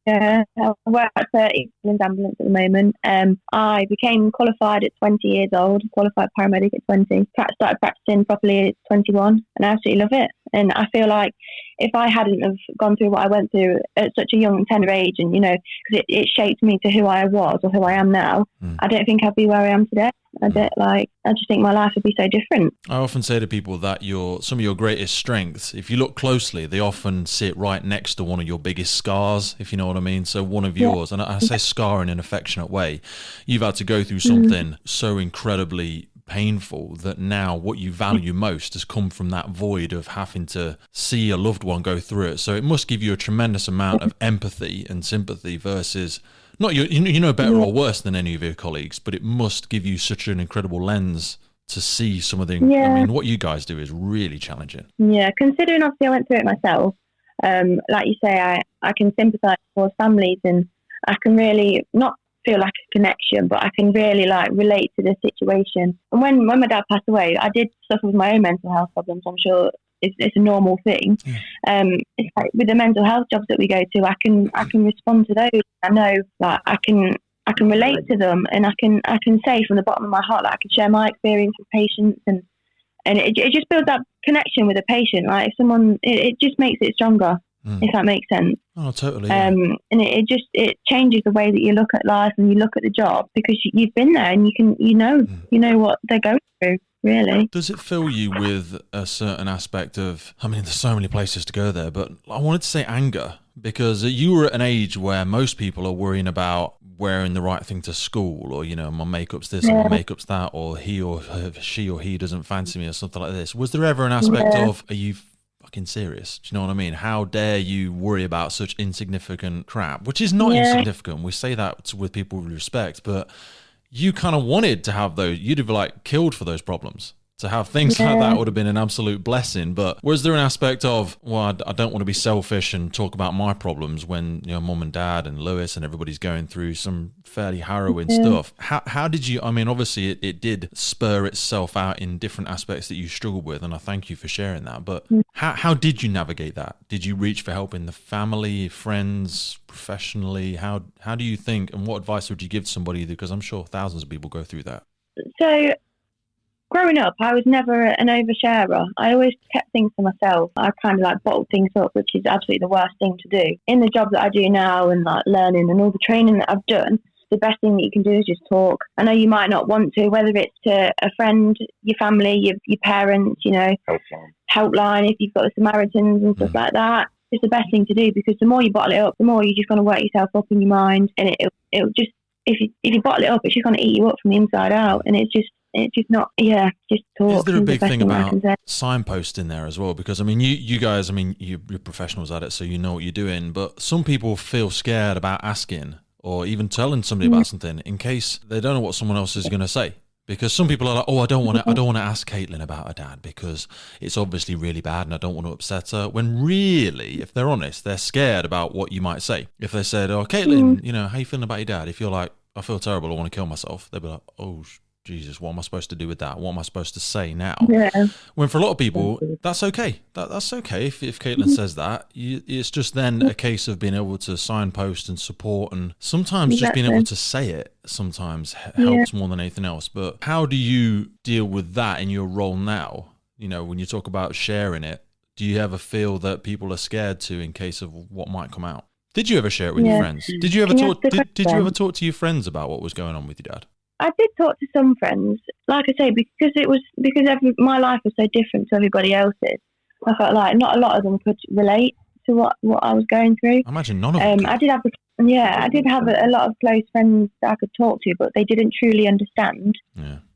D: Yeah, I work at East Midlands Ambulance at the moment. I became qualified at 20 years old, qualified paramedic at 20. Started practicing properly at 21, and I absolutely love it. And I feel like if I hadn't have gone through what I went through at such a young, tender age, and because it shaped me to who I was or who I am now, I don't think I'd be where I am today. I just think my life would be so different.
A: I often say to people that some of your greatest strengths, if you look closely, they often sit right next to one of your biggest scars, if you know what I mean. So one of yours, and I say scar in an affectionate way, you've had to go through something so incredibly painful that now what you value most has come from that void of having to see a loved one go through it. So it must give you a tremendous amount of empathy and sympathy versus, not better or worse than any of your colleagues, but it must give you such an incredible lens to see some of the, I mean, what you guys do is really challenging.
D: Yeah, considering obviously I went through it myself, like you say, I can sympathise with families, and I can really not feel like a connection, but I can really relate to the situation. And when my dad passed away, I did suffer with my own mental health problems. I'm sure it's a normal thing. It's like with the mental health jobs that we go to, I can respond to those. I know I can relate to them, and I can say from the bottom of my heart that I can share my experience with patients, and it just builds that connection with a patient. Like if someone, it just makes it stronger. If that makes sense.
A: Oh, totally. Yeah.
D: And it changes the way that you look at life and you look at the job, because you've been there and you know what they're going through. Really.
A: Does it fill you with a certain aspect of, I mean, there's so many places to go there, but I wanted to say anger, because you were at an age where most people are worrying about wearing the right thing to school, or, my makeup's this or my makeup's that, or she or he doesn't fancy me or something like this. Was there ever an aspect of, are you fucking serious? Do you know what I mean? How dare you worry about such insignificant crap, which is not insignificant. We say that with people with respect, but you kind of wanted to have those, you'd have killed for those problems. To have things like that would have been an absolute blessing. But was there an aspect of, well, I don't want to be selfish and talk about my problems when, mum and dad and Lewis and everybody's going through some fairly harrowing stuff? How did you, I mean, obviously it did spur itself out in different aspects that you struggled with, and I thank you for sharing that. But how did you navigate that? Did you reach for help in the family, friends, professionally? How do you think, and what advice would you give to somebody, because I'm sure thousands of people go through that?
D: So growing up, I was never an oversharer. I always kept things to myself. I kind of like bottled things up, which is absolutely the worst thing to do. In the job that I do now and like learning and all the training that I've done, the best thing that you can do is just talk. I know you might not want to, whether it's to a friend, your family, your parents, you know, helpline if you've got the Samaritans and stuff like that. It's the best thing to do, because the more you bottle it up, the more you're just going to work yourself up in your mind, and it'll just, if you bottle it up, it's just going to eat you up from the inside out, and it's just not, just talk.
A: Is there a big thing about signposting there as well? Because I mean, you guys, I mean, you're professionals at it, so you know what you're doing, but some people feel scared about asking or even telling somebody about something in case they don't know what someone else is going to say. Because some people are like, oh, I don't want to ask Caitlin about her dad because it's obviously really bad and I don't want to upset her. When really, if they're honest, they're scared about what you might say. If they said, oh, Caitlin, you know, how you feeling about your dad? If you're like, I feel terrible, I want to kill myself, they'll be like, oh, Jesus, what am I supposed to do with that? What am I supposed to say now? Yeah. When for a lot of people, that's okay. That's okay if Caitlin says that. It's just then a case of being able to signpost and support, and sometimes just being able to say it sometimes helps more than anything else. But how do you deal with that in your role now? You know, when you talk about sharing it, do you ever feel that people are scared to in case of what might come out? Did you ever share it with your friends? Did you ever talk? Did you ever talk to your friends about what was going on with your dad?
D: I did talk to some friends, like I say, because my life was so different to everybody else's. I felt like not a lot of them could relate to what I was going through.
A: I imagine none of them.
D: I did have a lot of close friends that I could talk to, but they didn't truly understand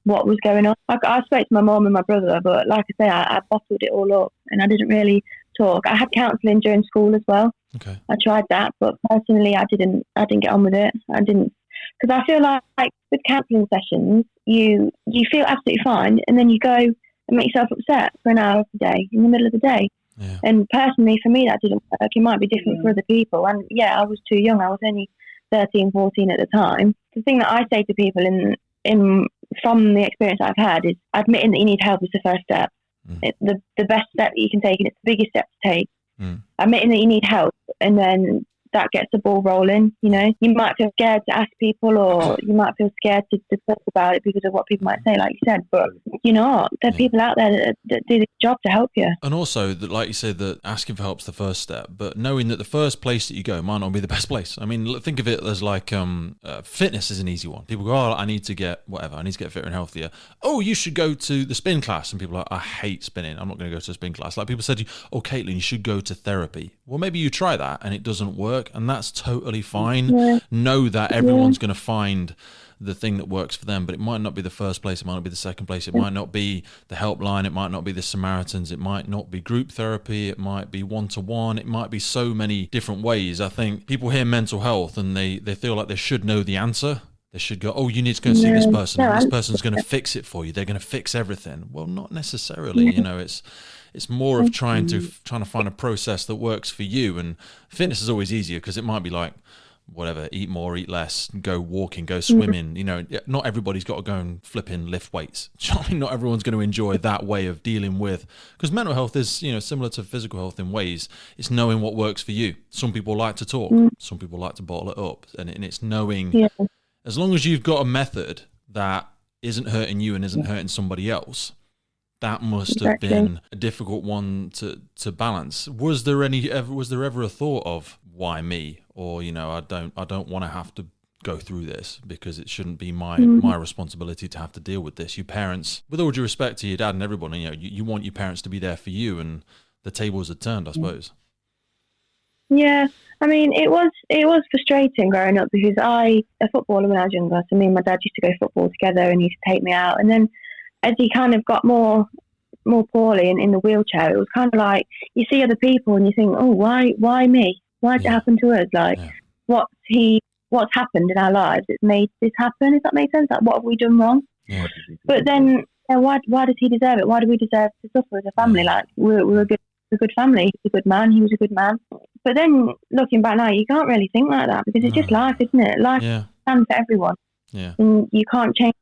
D: what was going on. I spoke to my mum and my brother, but like I say, I bottled it all up and I didn't really talk. I had counselling during school as well.
A: Okay.
D: I tried that, but personally, I didn't get on with it. I didn't. Because I feel like with counselling sessions, you feel absolutely fine, and then you go and make yourself upset for an hour of the day, in the middle of the day.
A: Yeah.
D: And personally, for me, that didn't work. It might be different for other people. And I was too young. I was only 13, 14 at the time. The thing that I say to people from the experience I've had is admitting that you need help is the first step. It's the best step that you can take, and it's the biggest step to take. Admitting that you need help, and then that gets the ball rolling. You know, you might feel scared to ask people, or you might feel scared to talk about it because of what people might say, like you said, but you know, there are people out there that do the job to help you.
A: And also that, like you said, that asking for help's the first step, but knowing that the first place that you go might not be the best place. I mean, think of it as like fitness is an easy one. People go, oh, I need to get fitter and healthier. Oh, you should go to the spin class. And people are like, I hate spinning, I'm not going to go to a spin class. Like people said to you, oh, Caitlin, you should go to therapy. Well, maybe you try that and it doesn't work, and that's totally fine. Know that everyone's going to find the thing that works for them, but it might not be the first place, it might not be the second place, it might not be the helpline, it might not be the Samaritans, it might not be group therapy, it might be one-to-one, it might be so many different ways. I think people hear mental health and they feel like they should know the answer. They should go, oh, you need to go and see this person. This person's going to fix it for you. They're going to fix everything. Well, not necessarily. You know, it's more of trying to find a process that works for you. And fitness is always easier because it might be like, whatever, eat more, eat less, go walking, go swimming. You know, not everybody's got to go and flipping lift weights. I mean, not everyone's going to enjoy that way of dealing with, because mental health is, you know, similar to physical health in ways. It's knowing what works for you. Some people like to talk, some people like to bottle it up, and it's knowing. As long as you've got a method that isn't hurting you and isn't hurting somebody else, that must have been a difficult one to balance. Was there ever a thought of why me, or you know, I don't want to have to go through this because it shouldn't be my responsibility to have to deal with this. Your parents, with all due respect to your dad and everybody, you know, you want your parents to be there for you, and the tables had turned, I suppose.
D: Yeah, I mean, it was frustrating growing up because a footballer when I was younger, so me and my dad used to go football together and he used to take me out. And then as he kind of got more poorly and in the wheelchair, it was kind of like you see other people and you think, oh, why me? Why did it happen to us? Like, what's happened in our lives that's made this happen? Does that make sense? Like, what have we done wrong? Yeah. But then, why does he deserve it? Why do we deserve to suffer as a family? Like, we're a good family. He's a good man. He was a good man. But then, looking back now, you can't really think like that because it's just life, isn't it? Life stands for everyone. Yeah. And you can't change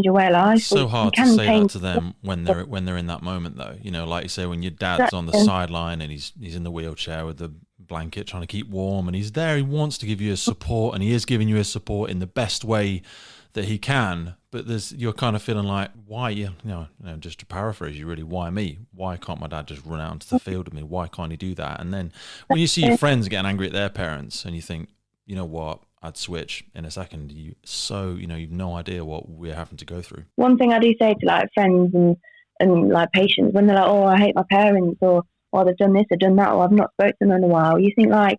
D: your way of life.
A: It's so hard to say that to them when they're in that moment, though. You know, like you say, when your dad's on the sideline and he's in the wheelchair with the blanket, trying to keep warm, and he's there. He wants to give you his support, and he is giving you his support in the best way that he can. But you're kind of feeling like, why? Just to paraphrase you, really, why me? Why can't my dad just run out into the field with me? Why can't he do that? And then when you see your friends getting angry at their parents, and you think, you know what? I'd switch in a second. You've no idea what we're having to go through. One
D: thing I do say to like friends and like patients, when they're like, oh, I hate my parents, or they've done this or done that, or I've not spoken to them in a while, you think like,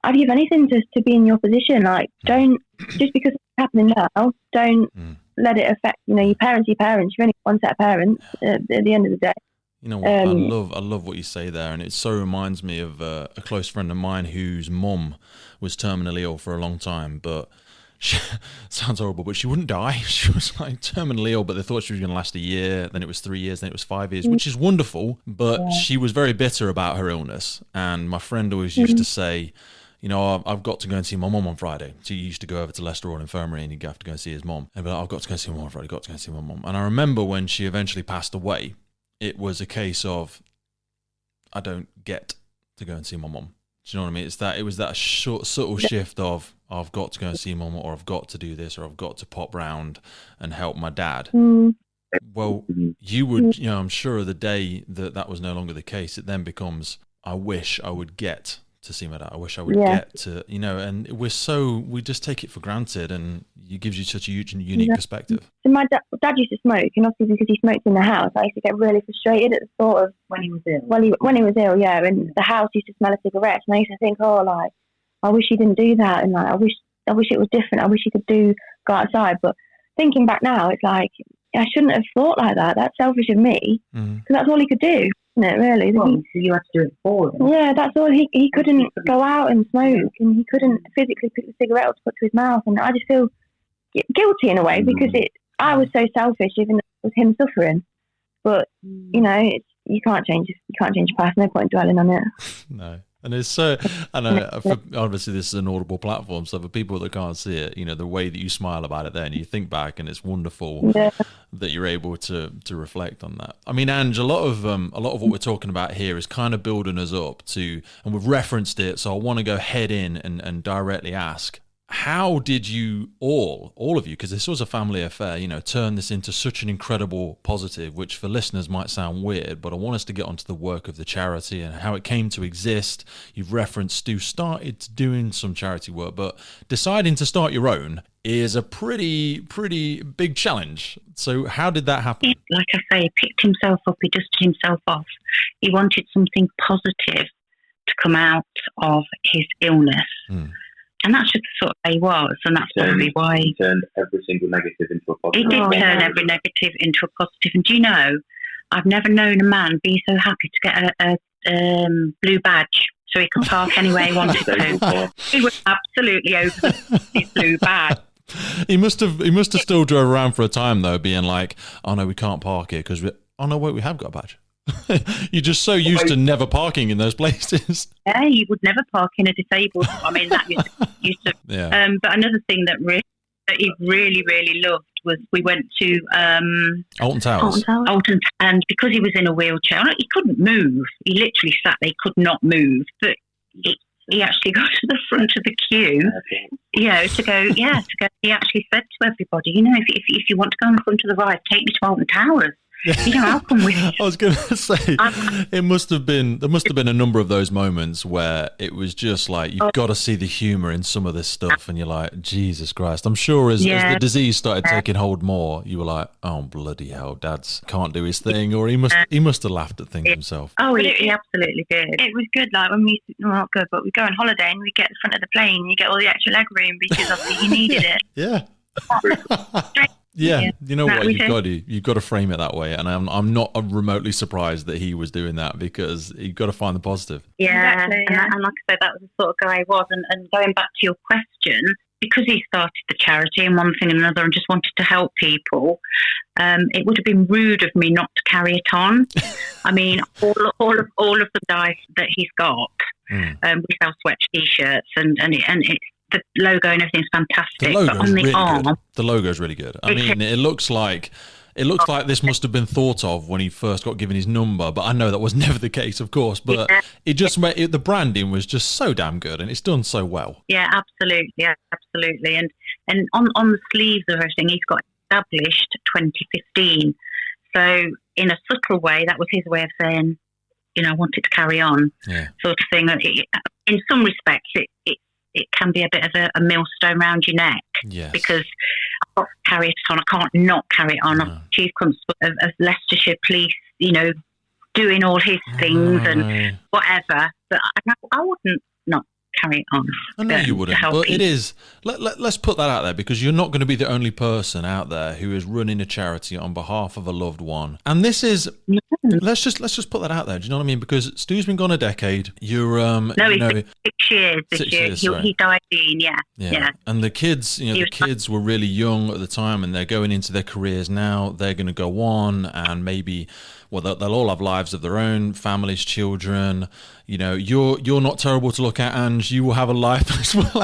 D: I'd give anything to be in your position. Like, don't, just because it's happening now, don't let it affect, your parents. You've only got one set of parents at the end of the day.
A: You know what? I love what you say there, and it so reminds me of a close friend of mine whose mum was terminally ill for a long time, but sounds horrible, but she wouldn't die. She was like terminally ill, but they thought she was going to last a year. Then it was 3 years. Then it was 5 years, which is wonderful. But she was very bitter about her illness. And my friend always used to say, I've got to go and see my mum on Friday. So he used to go over to Leicester Royal Infirmary and he'd have to go and see his mum. And be like, I've got to go and see my mum on Friday. Got to go and see my mum. And I remember when she eventually passed away, it was a case of, I don't get to go and see my mum. Do you know what I mean? It was that short, subtle shift of, I've got to go and see mum, or I've got to do this, or I've got to pop round and help my dad. Well, you would, I'm sure the day that was no longer the case, it then becomes, I wish I would get to see my dad. I wish I would get to, and we just take it for granted, and it gives you such a unique perspective.
D: So my dad used to smoke, and obviously because he smoked in the house, I used to get really frustrated at the thought of
C: when he was ill.
D: When he was ill, and the house used to smell of cigarettes, and I used to think, I wish he didn't do that, and like I wish it was different. I wish he could go outside. But thinking back now, it's like I shouldn't have thought like that. That's selfish of me, because that's all he could do. Isn't it, really?
C: Well, so you had to do it for him.
D: Yeah, that's all. He couldn't go out and smoke, and he couldn't physically pick the cigarette up to put to his mouth, and I just feel guilty in a way because I was so selfish, even though it was him suffering. But you can't change your past. No point dwelling on it.
A: No. And it's so, I know, obviously this is an audible platform, so for people that can't see it, the way that you smile about it there, and you think back, and it's wonderful that you're able to reflect on that. I mean, Ange, a lot of what we're talking about here is kind of building us up to, and we've referenced it, so I want to go head in and directly ask, how did you all of you, because this was a family affair, turn this into such an incredible positive, which for listeners might sound weird, but I want us to get onto the work of the charity and how it came to exist. You've referenced Stu started doing some charity work, but deciding to start your own is a pretty big challenge. So how did that happen?
C: Like I say, he picked himself up, he dusted himself off. He wanted something positive to come out of his illness. And that's just the sort of way he was, and that's probably why
B: he turned every single negative into a positive.
C: He did turn every negative into a positive. And do you know, I've never known a man be so happy to get a blue badge so he could park anywhere he wanted to. He was absolutely over his blue badge.
A: He must have still drove around for a time though, being like, "Oh no, we can't park here because we have got a badge." You're just so used to never parking in those places.
C: Yeah, you would never park in a disabled. I mean, that used to.
A: Yeah.
C: But another thing that he really loved was we went to
A: Alton Towers.
C: Alton, and because he was in a wheelchair, he couldn't move. He literally sat there, he could not move. But he actually got to the front of the queue, to go. He actually said to everybody, if you want to go in front of the ride, take me to Alton Towers. I'll come with you.
A: I was going to say, there must have been a number of those moments where it was just like, you've got to see the humour in some of this stuff, and you're like, Jesus Christ. I'm sure as the disease started taking hold more, you were like, oh, bloody hell, Dad's can't do his thing, or he must have laughed at things himself.
C: Oh, he absolutely did.
D: It was good, like when we go on holiday and we get the front of the plane, you get all the extra leg room because obviously you needed it.
A: Yeah. Yeah, you know what? You've got to frame it that way, and I'm not remotely surprised that he was doing that, because you've got to find the positive.
C: Yeah, exactly, and like I said, that was the sort of guy he was. And going back to your question, because he started the charity and one thing and another, and just wanted to help people, it would have been rude of me not to carry it on. I mean, all of the guys that he's got, we sell sweat t-shirts, and it's. The logo and everything's fantastic.
A: The logo's really good. I mean, it looks like it looks like this must have been thought of when he first got given his number, but I know that was never the case, of course. But it just the branding was just so damn good, and it's done so well.
C: Yeah, absolutely. Yeah, absolutely. And on the sleeves of everything, he's got established 2015. So in a subtle way, that was his way of saying, you know, I want it to carry on, sort of thing. In some respects, it can be a bit of a millstone around your neck, because I've got to carry it on. I can't not carry it on. I'm Chief Constable of Leicestershire Police, you know, doing all his things and whatever. But I wouldn't not carry it on.
A: I know you wouldn't, but it is. Let's put that out there, because you're not going to be the only person out there who is running a charity on behalf of a loved one. And this is. Let's just put that out there. Do you know what I mean? Because Stu's been gone a decade. You're
C: no,
A: you know,
C: 6 years. This year. He died in yeah.
A: And the kids, you know, the kids were really young at the time, and they're going into their careers now. They're going to go on, and maybe, well, they'll all have lives of their own, families, children. You know, you're not terrible to look at, and you will have a life as well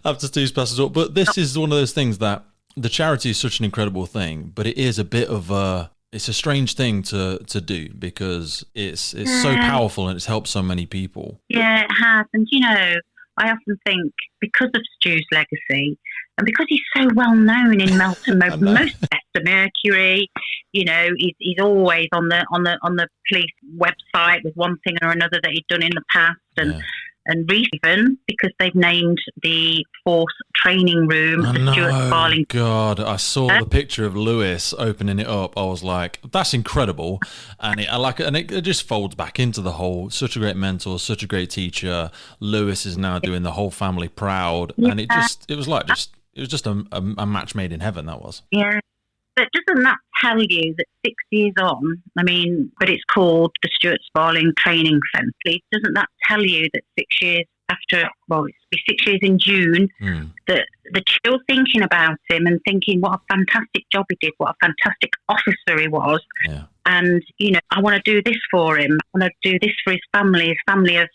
A: after Stu's passes up. But this is one of those things that. The charity is such an incredible thing, but it is a bit of it's a strange thing to do, because it's so powerful and it's helped so many people. Yeah,
C: it has. And, you know, I often think because of Stu's legacy and because he's so well known in Melton, most of the Mercury, you know, he's always on the police website with one thing or another that he's done in the past. And recently, because they've named the Force training room the Stewart Sparling.
A: God, I saw the picture of Lewis opening it up. I was like, that's incredible. And it just folds back into the whole, such a great mentor, such a great teacher. Lewis is now doing the whole family proud. Yeah. And it was just a match made in heaven, that was.
C: Yeah. But doesn't that tell you that 6 years on, I mean, but it's called the Stewart Sparling Training Centre, doesn't that tell you that 6 years after, well, it's 6 years in June, that they're still thinking about him and thinking what a fantastic job he did, what a fantastic officer he was. Yeah. And, you know, I want to do this for him. I want to do this for his family of,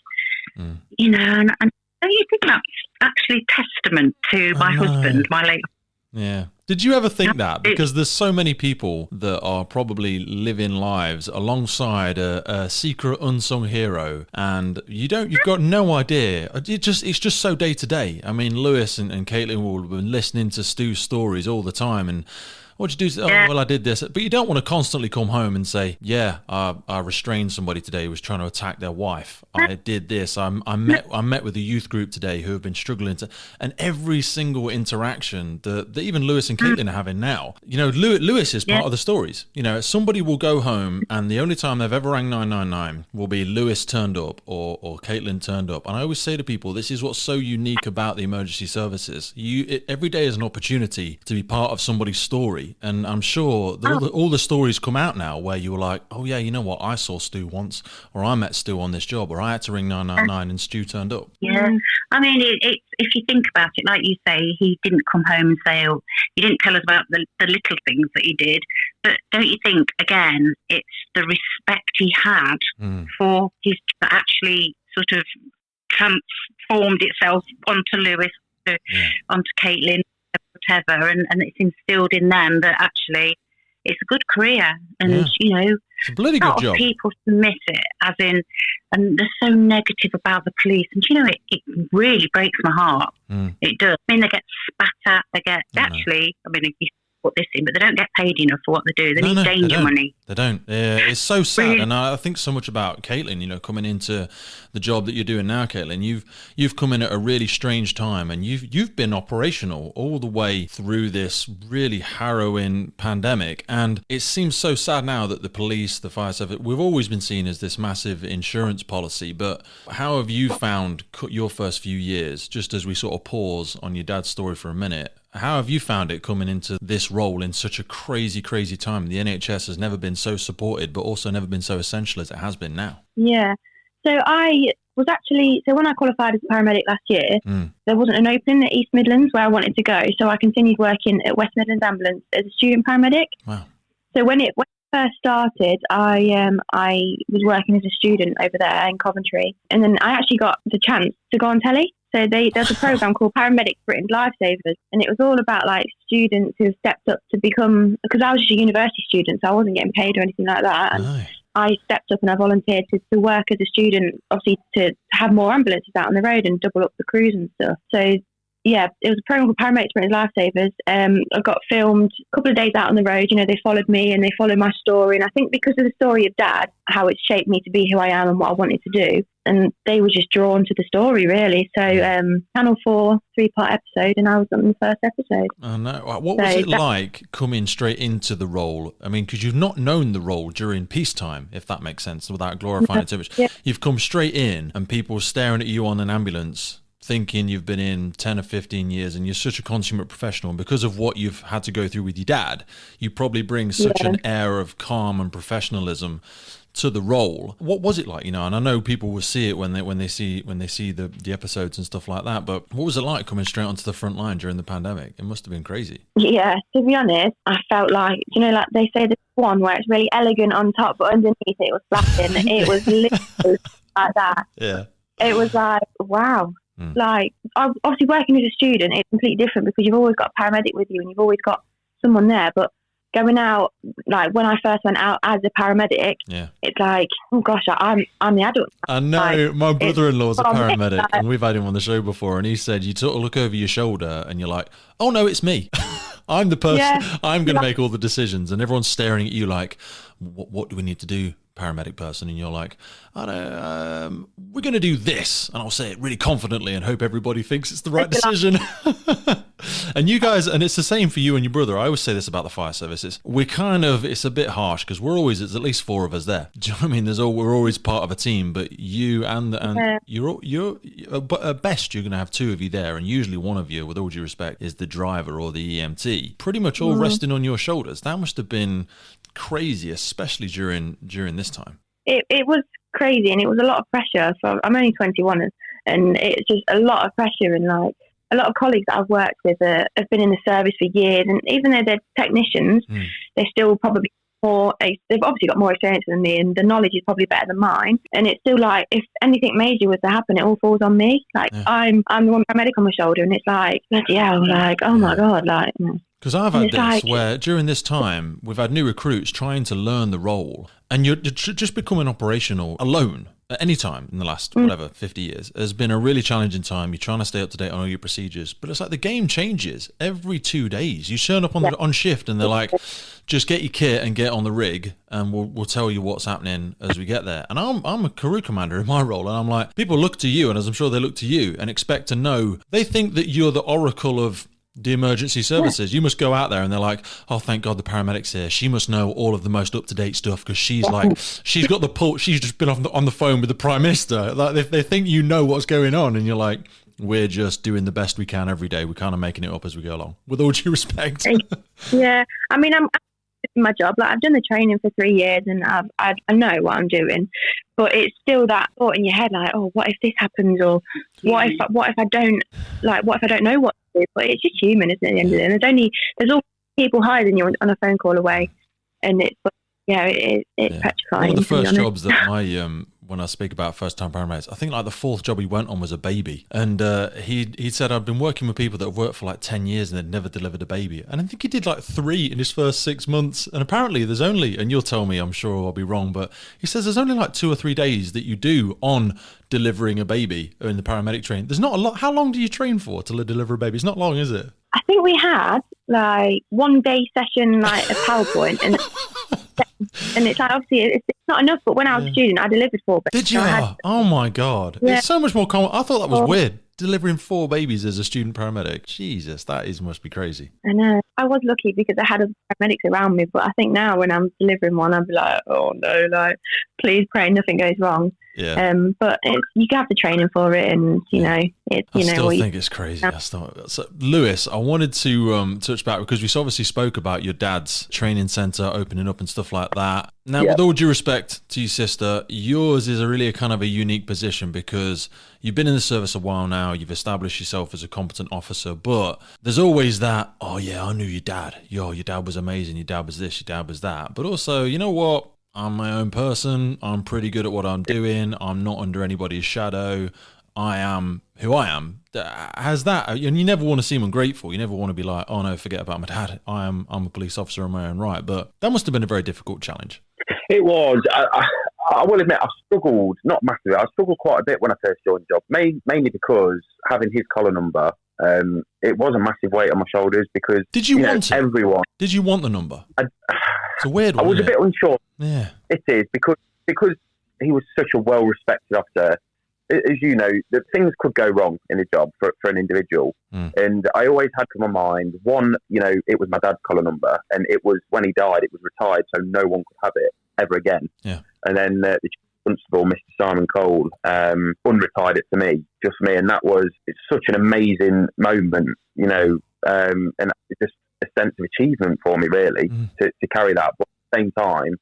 C: you know, and don't you think that's actually testament to my husband, my late.
A: Yeah. Did you ever think that? Because there's so many people that are probably living lives alongside a secret unsung hero, and you've got no idea. It's just so day to day. I mean, Lewis and Caitlin will have been listening to Stu's stories all the time, and what'd you do? Oh, well, I did this. But you don't want to constantly come home and say, I restrained somebody today who was trying to attack their wife. I did this. I met with a youth group today who have been struggling to, and every single interaction that even Lewis and Caitlin are having now, you know, Lewis is part of the stories. You know, somebody will go home and the only time they've ever rang 999 will be Lewis turned up or Caitlin turned up. And I always say to people, this is what's so unique about the emergency services. Every day is an opportunity to be part of somebody's story. And I'm sure all the stories come out now where you were like, oh yeah, you know what, I saw Stu once, or I met Stu on this job, or I had to ring 999 and Stu turned up.
C: Yeah, I mean, if you think about it, like you say, he didn't come home and say, oh, he didn't tell us about the little things that he did. But don't you think, again, it's the respect he had for his, that actually sort of transformed itself onto Lewis, onto Caitlin, whatever, and it's instilled in them that actually it's a good career, and you know,
A: it's a bloody good job.
C: People miss it, as in, and they're so negative about the police, and you know, it really breaks my heart. It does. I mean, they get spat at, they get actually. I mean, you put this in, but they don't get paid enough for what they do. They need danger money.
A: They don't. It's so sad, and I think so much about Caitlin. You know, coming into the job that you're doing now, Caitlin, you've come in at a really strange time, and you've been operational all the way through this really harrowing pandemic. And it seems so sad now that the police, the fire service, we've always been seen as this massive insurance policy. But how have you found your first few years? Just as we sort of pause on your dad's story for a minute. How have you found it coming into this role in such a crazy, crazy time? The NHS has never been so supported, but also never been so essential as it has been now.
D: Yeah. So when I qualified as a paramedic last year, there wasn't an opening at East Midlands where I wanted to go. So I continued working at West Midlands Ambulance as a student paramedic. Wow. So when it first started, I was working as a student over there in Coventry. And then I actually got the chance to go on telly. So there's a program called Paramedics Britain's Lifesavers, and it was all about like students who stepped up to become, because I was just a university student, so I wasn't getting paid or anything like that. And
A: No.
D: I stepped up and I volunteered to work as a student, obviously to have more ambulances out on the road and double up the crews and stuff. So yeah, it was a program called Paramedics Britain's Lifesavers. I got filmed a couple of days out on the road. You know, they followed me and they followed my story. And I think because of the story of Dad, how it shaped me to be who I am and what I wanted to do. And they were just drawn to the story, really. So Channel 4, 3-part episode, and I was on the first episode.
A: Oh, no. What was it like coming straight into the role? I mean, because you've not known the role during peacetime, if that makes sense, without glorifying it too much.
D: Yeah.
A: You've come straight in and people staring at you on an ambulance thinking you've been in 10 or 15 years and you're such a consummate professional, and because of what you've had to go through with your dad, you probably bring such an air of calm and professionalism to the role. What was it like, you know? And I know people will see it when they see the episodes and stuff like that, but what was it like coming straight onto the front line during the pandemic? It must have been crazy.
D: Yeah, to be honest, I felt like, you know, like they say the one where it's really elegant on top, but underneath it was flapping. It was literally like that.
A: Yeah.
D: It was like, wow. Like, obviously working as a student, it's completely different because you've always got a paramedic with you and you've always got someone there. But going out, like when I first went out as a paramedic, it's like, oh gosh, I'm the adult.
A: I know,
D: like,
A: my brother-in-law's a paramedic, and we've had him on the show before, and he said you sort of look over your shoulder and you're like, oh no, it's me. I'm the person, I'm going to make all the decisions, and everyone's staring at you like, what do we need to do, paramedic person? And you're like, I don't know, we're going to do this, and I'll say it really confidently and hope everybody thinks it's the right decision. And you guys, and it's the same for you and your brother. I always say this about the fire services. It's a bit harsh because there's at least 4 of us there. Do you know what I mean? We're always part of a team, but you and you're at best you're going to have 2 of you there, and usually one of you, with all due respect, is the driver or the EMT. Pretty much all resting on your shoulders. That must have been crazy, especially during this time.
D: It was crazy, and it was a lot of pressure. So I'm only 21, and it's just a lot of pressure, and like a lot of colleagues that I've worked with have been in the service for years, and even though they're technicians, they're still probably they've obviously got more experience than me, and the knowledge is probably better than mine. And it's still like, if anything major was to happen, it all falls on me. Like I'm the one paramedic on my shoulder, and it's like, bloody hell, like, oh my God, like.
A: Because I've had this where during this time, we've had new recruits trying to learn the role, and you're just becoming operational alone at any time in the last, 50 years. Has been a really challenging time. You're trying to stay up to date on all your procedures, but it's like the game changes every 2 days. You turn up on shift and they're like, just get your kit and get on the rig, and we'll tell you what's happening as we get there. And I'm a crew commander in my role, and I'm like, people look to you, and as I'm sure they look to you, and expect to know. They think that you're the oracle of the emergency services. You must go out there and they're like, oh, thank God the paramedic's here. She must know all of the most up-to-date stuff because she's got the pulse. She's just been on the phone with the Prime Minister. Like they think you know what's going on, and you're like, we're just doing the best we can every day. We're kind of making it up as we go along, with all due respect.
D: Yeah, I mean, I'm doing my job. Like, I've done the training for 3 years, and I know what I'm doing, but it's still that thought in your head, like, oh, what if this happens, or what if I don't know what to do? But it's just human, isn't it? At the end of the day, there's all people higher than you on a phone call away, and it's petrifying.
A: One of the first jobs that when I speak about first-time paramedics, I think like the 4th job he went on was a baby. And he said, I've been working with people that have worked for like 10 years and they'd never delivered a baby. And I think he did like 3 in his first 6 months. And apparently there's only, and you'll tell me, I'm sure I'll be wrong, but he says there's only like 2 or 3 days that you do on delivering a baby in the paramedic training. There's not a lot. Not long do you train for to deliver a baby? It's not long, is it?
D: I think we had like 1 day session, like a PowerPoint, and it's like, obviously it's not enough, but when I was a student I delivered 4 babies.
A: Did you? Oh my God. It's so much more common. I thought that was weird, delivering 4 babies as a student paramedic. Jesus, must be crazy.
D: I know. I was lucky because I had other paramedics around me, but I think now when I'm delivering one, I'd be like, oh no, like, please pray nothing goes wrong.
A: Yeah.
D: But you have the training for it, and I still
A: think it's crazy. So, Lewis, I wanted to touch back because we obviously spoke about your dad's training centre opening up and stuff like that. Now, with all due respect to your sister, yours is a kind of a unique position because you've been in the service a while now. You've established yourself as a competent officer, but there's always that, oh yeah, I knew your dad. Your dad was amazing. Your dad was this. Your dad was that. But also, you know what? I'm my own person. I'm pretty good at what I'm doing. I'm not under anybody's shadow. I am who I am. Has that, and you never want to seem ungrateful. You never want to be like, oh no, forget about my dad. I'm a police officer in my own right. But that must have been a very difficult challenge.
B: It was. I will admit, I struggled, not massively, I struggled quite a bit when I first joined the job, mainly because having his collar number, it was a massive weight on my shoulders because,
A: Did you want it?
B: Everyone.
A: Did you want the number? It's a weird one.
B: I was a bit unsure.
A: Yeah.
B: It is, because he was such a well-respected officer. As you know, that things could go wrong in a job for an individual. And I always had to my mind, one, it was my dad's collar number, and it was, when he died, it was retired, so no one could have it ever again.
A: Yeah.
B: And then the constable, Mr. Simon Cole, unretired it for me, just for me, and it's such an amazing moment, and it's just a sense of achievement for me, really, to carry that. But at the same time,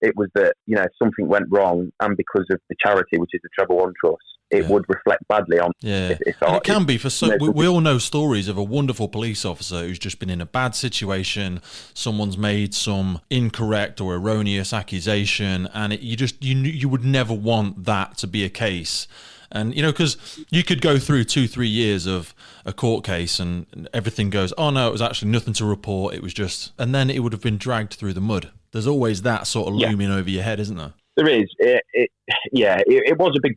B: it was that, something went wrong, and because of the charity, which is the Treble One Trust, it would reflect badly on.
A: Yeah, and it can be for we all know stories of a wonderful police officer who's just been in a bad situation. Someone's made some incorrect or erroneous accusation, and you would never want that to be a case. And, because you could go through 2-3 years of a court case and everything goes, oh no, it was actually nothing to report. It was just, and then it would have been dragged through the mud. There's always that sort of looming over your head, isn't there?
B: There is. It was a big,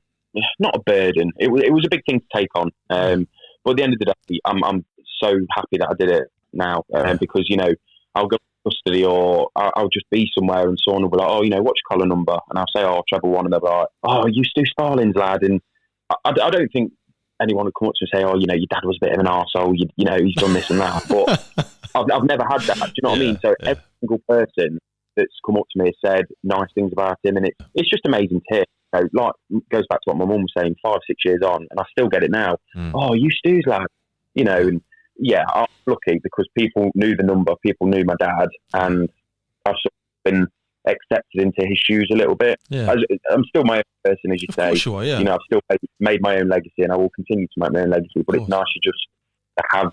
B: not a burden. It was a big thing to take on. But at the end of the day, I'm so happy that I did it now because, I'll go to custody or I'll just be somewhere and someone will be like, oh, what's your collar number? And I'll say, oh, Treble One. And they'll be like, oh, you Stu Sparling's lad. And I don't think anyone would come up to me and say, oh, your dad was a bit of an arsehole, he's done this and that. But I've never had that. Do you know what I mean? So every single person that's come up to me has said nice things about him, and it's just amazing to hear. Like, goes back to what my mum was saying 5-6 years on, and I still get it now. Oh, you Stu's lad, and yeah, I'm lucky because people knew the number, people knew my dad, and I've sort of been accepted into his shoes a little bit. Yeah. I'm still my own person, as you say.
A: Sure, yeah.
B: I've still made my own legacy, and I will continue to make my own legacy. But it's nice to just have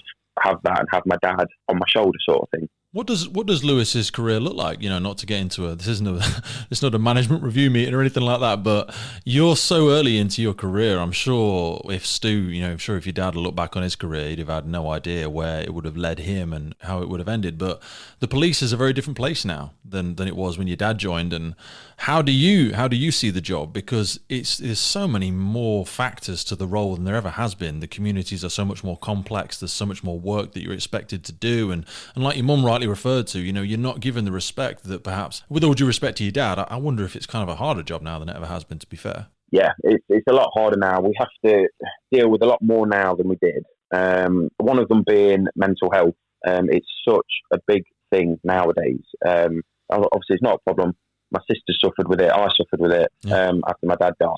B: that and have my dad on my shoulder, sort of thing.
A: What does Lewis's career look like? Not to get into it's not a management review meeting or anything like that, but you're so early into your career. I'm sure if Stu, if your dad had looked back on his career, he'd have had no idea where it would have led him and how it would have ended. But the police is a very different place now than it was when your dad joined. And how do you see the job? Because there's so many more factors to the role than there ever has been. The communities are so much more complex. There's so much more work that you're expected to do, and like your mum rightly referred to, you're not given the respect that perhaps, with all due respect to your dad, I wonder if it's kind of a harder job now than it ever has been, to be fair.
B: Yeah, it's a lot harder now. We have to deal with a lot more now than we did. One of them being mental health. It's such a big thing nowadays. Obviously, it's not a problem. My sister suffered with it. I suffered with it after my dad died.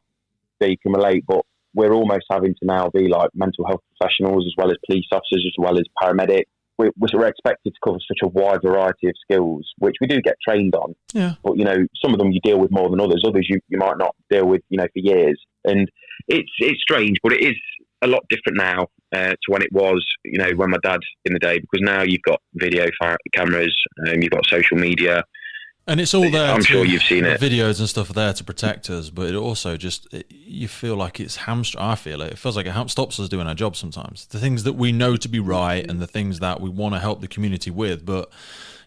B: So you can relate, but we're almost having to now be like mental health professionals as well as police officers, as well as paramedics. We're expected to cover such a wide variety of skills, which we do get trained on. Yeah. But, some of them you deal with more than others. Others you might not deal with, for years. And it's strange, but it is a lot different now to when it was, when my dad in the day, because now you've got video cameras, you've got social media. And it's all there. I'm sure you've seen it. Videos and stuff are there to protect us, but it also you feel like it's I feel it. It feels like it stops us doing our job sometimes. The things that we know to be right and the things that we want to help the community with, but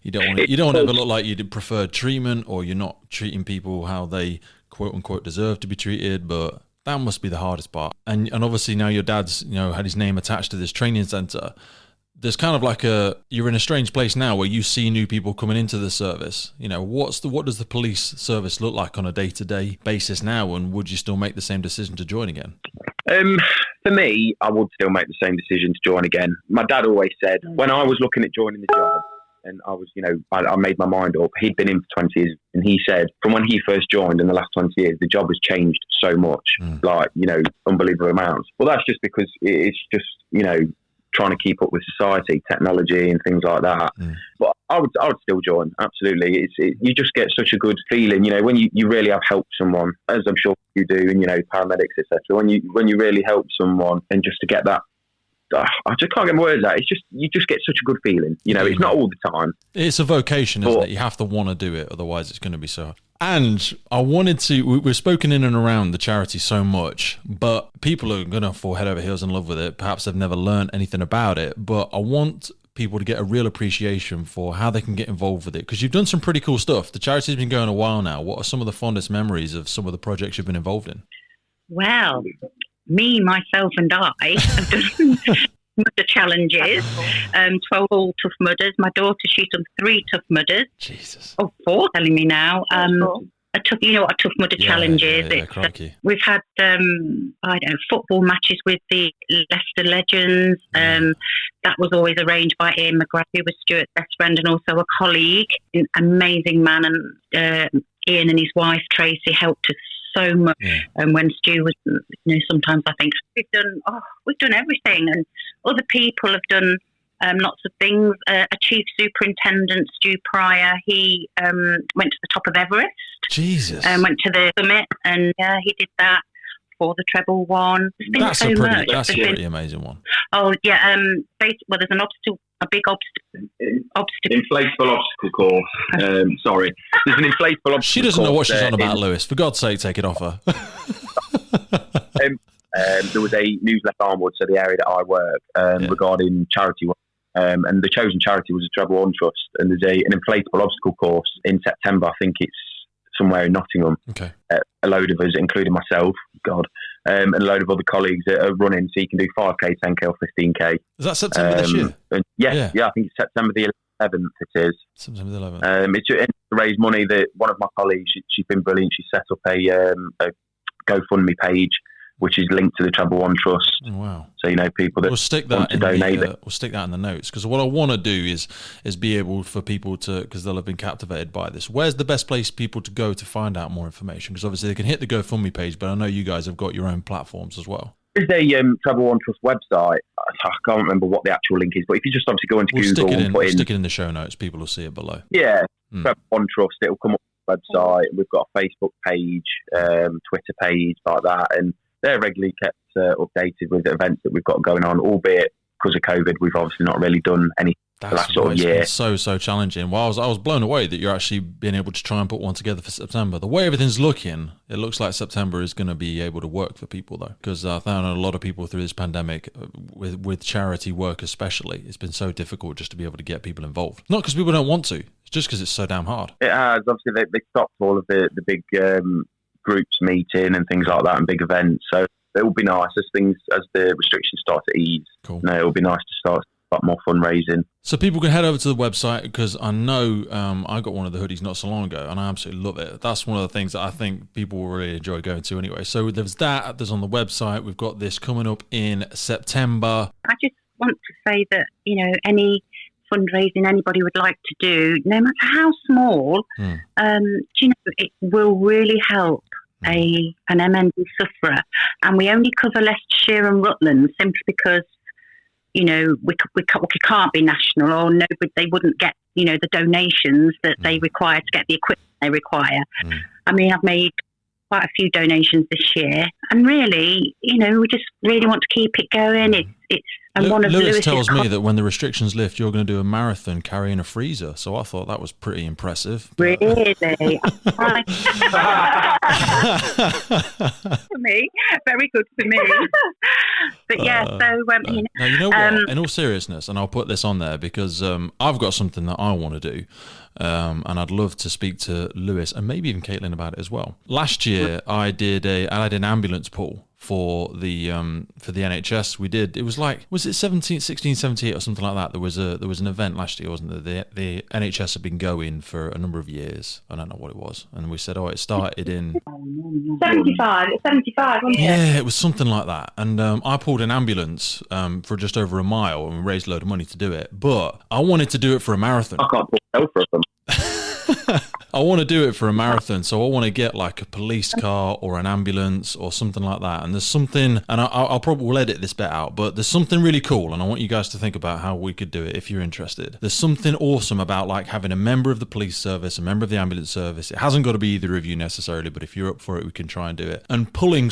B: you don't want to ever look like you did preferred treatment or you're not treating people how they quote unquote deserve to be treated. But that must be the hardest part. And obviously now your dad's had his name attached to this training centre. There's kind of like you're in a strange place now where you see new people coming into the service. What does the police service look like on a day-to-day basis now, and would you still make the same decision to join again? For me, I would still make the same decision to join again. My dad always said, when I was looking at joining the job, and I was, I made my mind up, he'd been in for 20 years, and he said, from when he first joined in the last 20 years, the job has changed so much, unbelievable amounts. Well, that's just because it's just, trying to keep up with society, technology and things like that. But I would still join, absolutely. You just get such a good feeling, when you really have helped someone, as I'm sure you do, and paramedics, etc. When you really help someone, and just to get that I just can't get my words out. It's just, you just get such a good feeling. You know, it's not all the time.
A: It's a vocation, isn't it? You have to want to do it, otherwise it's going to be so hard. And I wanted to, we've spoken in and around the charity so much, but people are going to fall head over heels in love with it. Perhaps they've never learned anything about it, but I want people to get a real appreciation for how they can get involved with it, because you've done some pretty cool stuff. The charity's been going a while now. What are some of the fondest memories of some of the projects you've been involved in?
C: Well, me, myself and I have done mudder challenges, 12 all Tough Mudders. My daughter, she's done 3 Tough Mudders.
A: Jesus.
C: Oh, 4, telling me now. You know what a Tough Mudder challenge is? We've had, I don't know, football matches with the Leicester Legends. That was always arranged by Ian McGrath, who was Stuart's best friend and also a colleague. An amazing man, and Ian and his wife Tracy helped us so much. And when Stu was, you know, sometimes I think we've done everything, and other people have done lots of things. A chief superintendent, Stu Pryor, he went to the top of Everest.
A: Jesus.
C: Went to the summit, and he did that for the Treble One.
A: That's a pretty amazing one.
C: Oh yeah. Well, there's a big obstacle.
B: Inflatable obstacle course. Sorry, there's an inflatable obstacle.
A: She doesn't know what she's on about, Lewis. For God's sake, take it off her.
B: There was a newsletter onwards, so the area that I work, regarding charity work. And the chosen charity was the Treble One Trust, and there's an inflatable obstacle course in September. I think it's somewhere in Nottingham.
A: Okay.
B: A load of us, including myself, and a load of other colleagues that are running, so you can do 5K, 10K or 15K.
A: Is that September this year?
B: Yeah, I think it's September the 11th it is.
A: September the 11th.
B: It's to raise money. That one of my colleagues, she's been brilliant. She set up a GoFundMe page, which is linked to the Treble One Trust.
A: Oh, wow.
B: So, you know, people that
A: we'll stick that in we'll stick that in the notes, because what I want to do is be able for people to, because they'll have been captivated by this. Where's the best place people to go to find out more information? Because obviously they can hit the GoFundMe page, but I know you guys have got your own platforms as well.
B: There's a Treble One Trust website. I can't remember what the actual link is, but if you just obviously go into Google,
A: we'll stick it in the show notes, people will see it below.
B: Yeah, Treble One Trust, it'll come up on the website. We've got a Facebook page, Twitter page, like that, and they're regularly kept updated with the events that we've got going on, albeit because of COVID, we've obviously not really done any the last sort of year.
A: It's been so challenging. Well, I was blown away that you're actually being able to try and put one together for September. The way everything's looking, it looks like September is going to be able to work for people, though, because I found a lot of people through this pandemic, with charity work especially, it's been so difficult just to be able to get people involved. Not because people don't want to, it's just because it's so damn hard.
B: It has. Obviously, they stopped all of the big groups meeting and things like that, and big events. So it will be nice as the restrictions start to ease.
A: Cool.
B: No, it will be nice to start more fundraising.
A: So people can head over to the website, because I know I got one of the hoodies not so long ago and I absolutely love it. That's one of the things that I think people will really enjoy going to anyway. So there's there's on the website. We've got this coming up in September.
C: I just want to say that, you know, any fundraising anybody would like to do, no matter how small, do you know, it will really help an MND sufferer. And we only cover Leicestershire and Rutland simply because, you know, we can't be national, or nobody, they wouldn't get, you know, the donations that they require to get the equipment they require. I mean, I've made quite a few donations this year, and really, you know, we just really want to keep it going. And one of
A: Lewis tells me that when the restrictions lift, you're going to do a marathon carrying a freezer. So I thought that was pretty impressive.
C: Really? For me, very good for me. But yeah, so
A: now, you know what? In all seriousness, and I'll put this on there because I've got something that I want to do. And I'd love to speak to Lewis and maybe even Caitlin about it as well. Last year, I did an ambulance pull for the NHS. We did. It was like, was it 16, 78 or something like that? There was an event last year, wasn't there? The NHS had been going for a number of years. I don't know what it was. And we said, it started in
D: 75. It's 75, wasn't it?
A: Yeah, it was something like that. And I pulled an ambulance for just over a mile, and we raised a load of money to do it. But I wanted to do it for a marathon.
B: I can't pull for them.
A: I want to do it for a marathon, so I want to get like a police car or an ambulance or something like that. And there's something, and I'll probably edit this bit out, but there's something really cool, and I want you guys to think about how we could do it if you're interested. There's something awesome about like having a member of the police service, a member of the ambulance service. It hasn't got to be either of you necessarily, but if you're up for it, we can try and do it. And pulling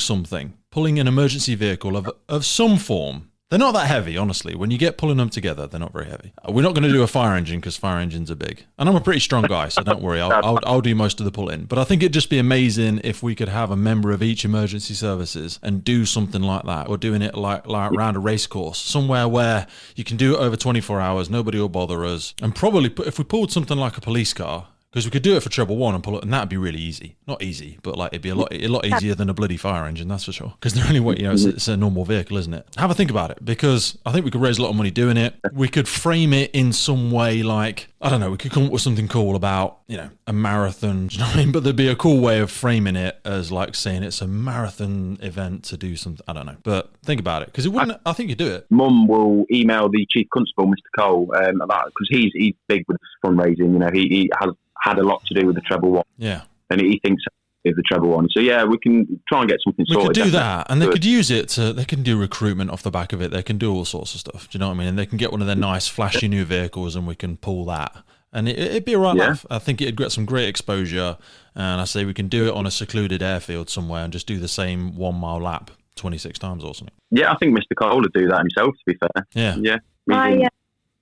A: an emergency vehicle of some form They're not that heavy, honestly. When you get pulling them together, they're not very heavy. We're not going to do a fire engine because fire engines are big. And I'm a pretty strong guy, so don't worry. I'll do most of the pulling. But I think it'd just be amazing if we could have a member of each emergency services and do something like that, or doing it like around a race course, somewhere where you can do it over 24 hours, nobody will bother us. And probably if we pulled something like a police car, because we could do it for Treble One and pull it, and that'd be really easy. Not easy, but like it'd be a lot easier than a bloody fire engine, that's for sure. Because they're only what, it's a normal vehicle, isn't it? Have a think about it, because I think we could raise a lot of money doing it. We could frame it in some way, like, I don't know, we could come up with something cool about, a marathon. Do you know what I mean? But there'd be a cool way of framing it as like saying it's a marathon event to do something. I don't know, but think about it, because it wouldn't. I think you'd do it.
B: Mum will email the chief constable, Mr. Cole, about, because he's big with fundraising. He has had a lot to do with the Treble One.
A: Yeah.
B: And he thinks of the Treble One. So yeah, we can try and get something sorted.
A: We could do that, and they could use it they can do recruitment off the back of it. They can do all sorts of stuff. Do you know what I mean? And they can get one of their nice flashy new vehicles, and we can pull that. And it'd be a right laugh. I think it'd get some great exposure. And I say we can do it on a secluded airfield somewhere and just do the same 1 mile lap 26 times or something.
B: Yeah, I think Mr. Cole would do that himself, to be fair.
A: Yeah.
B: Yeah.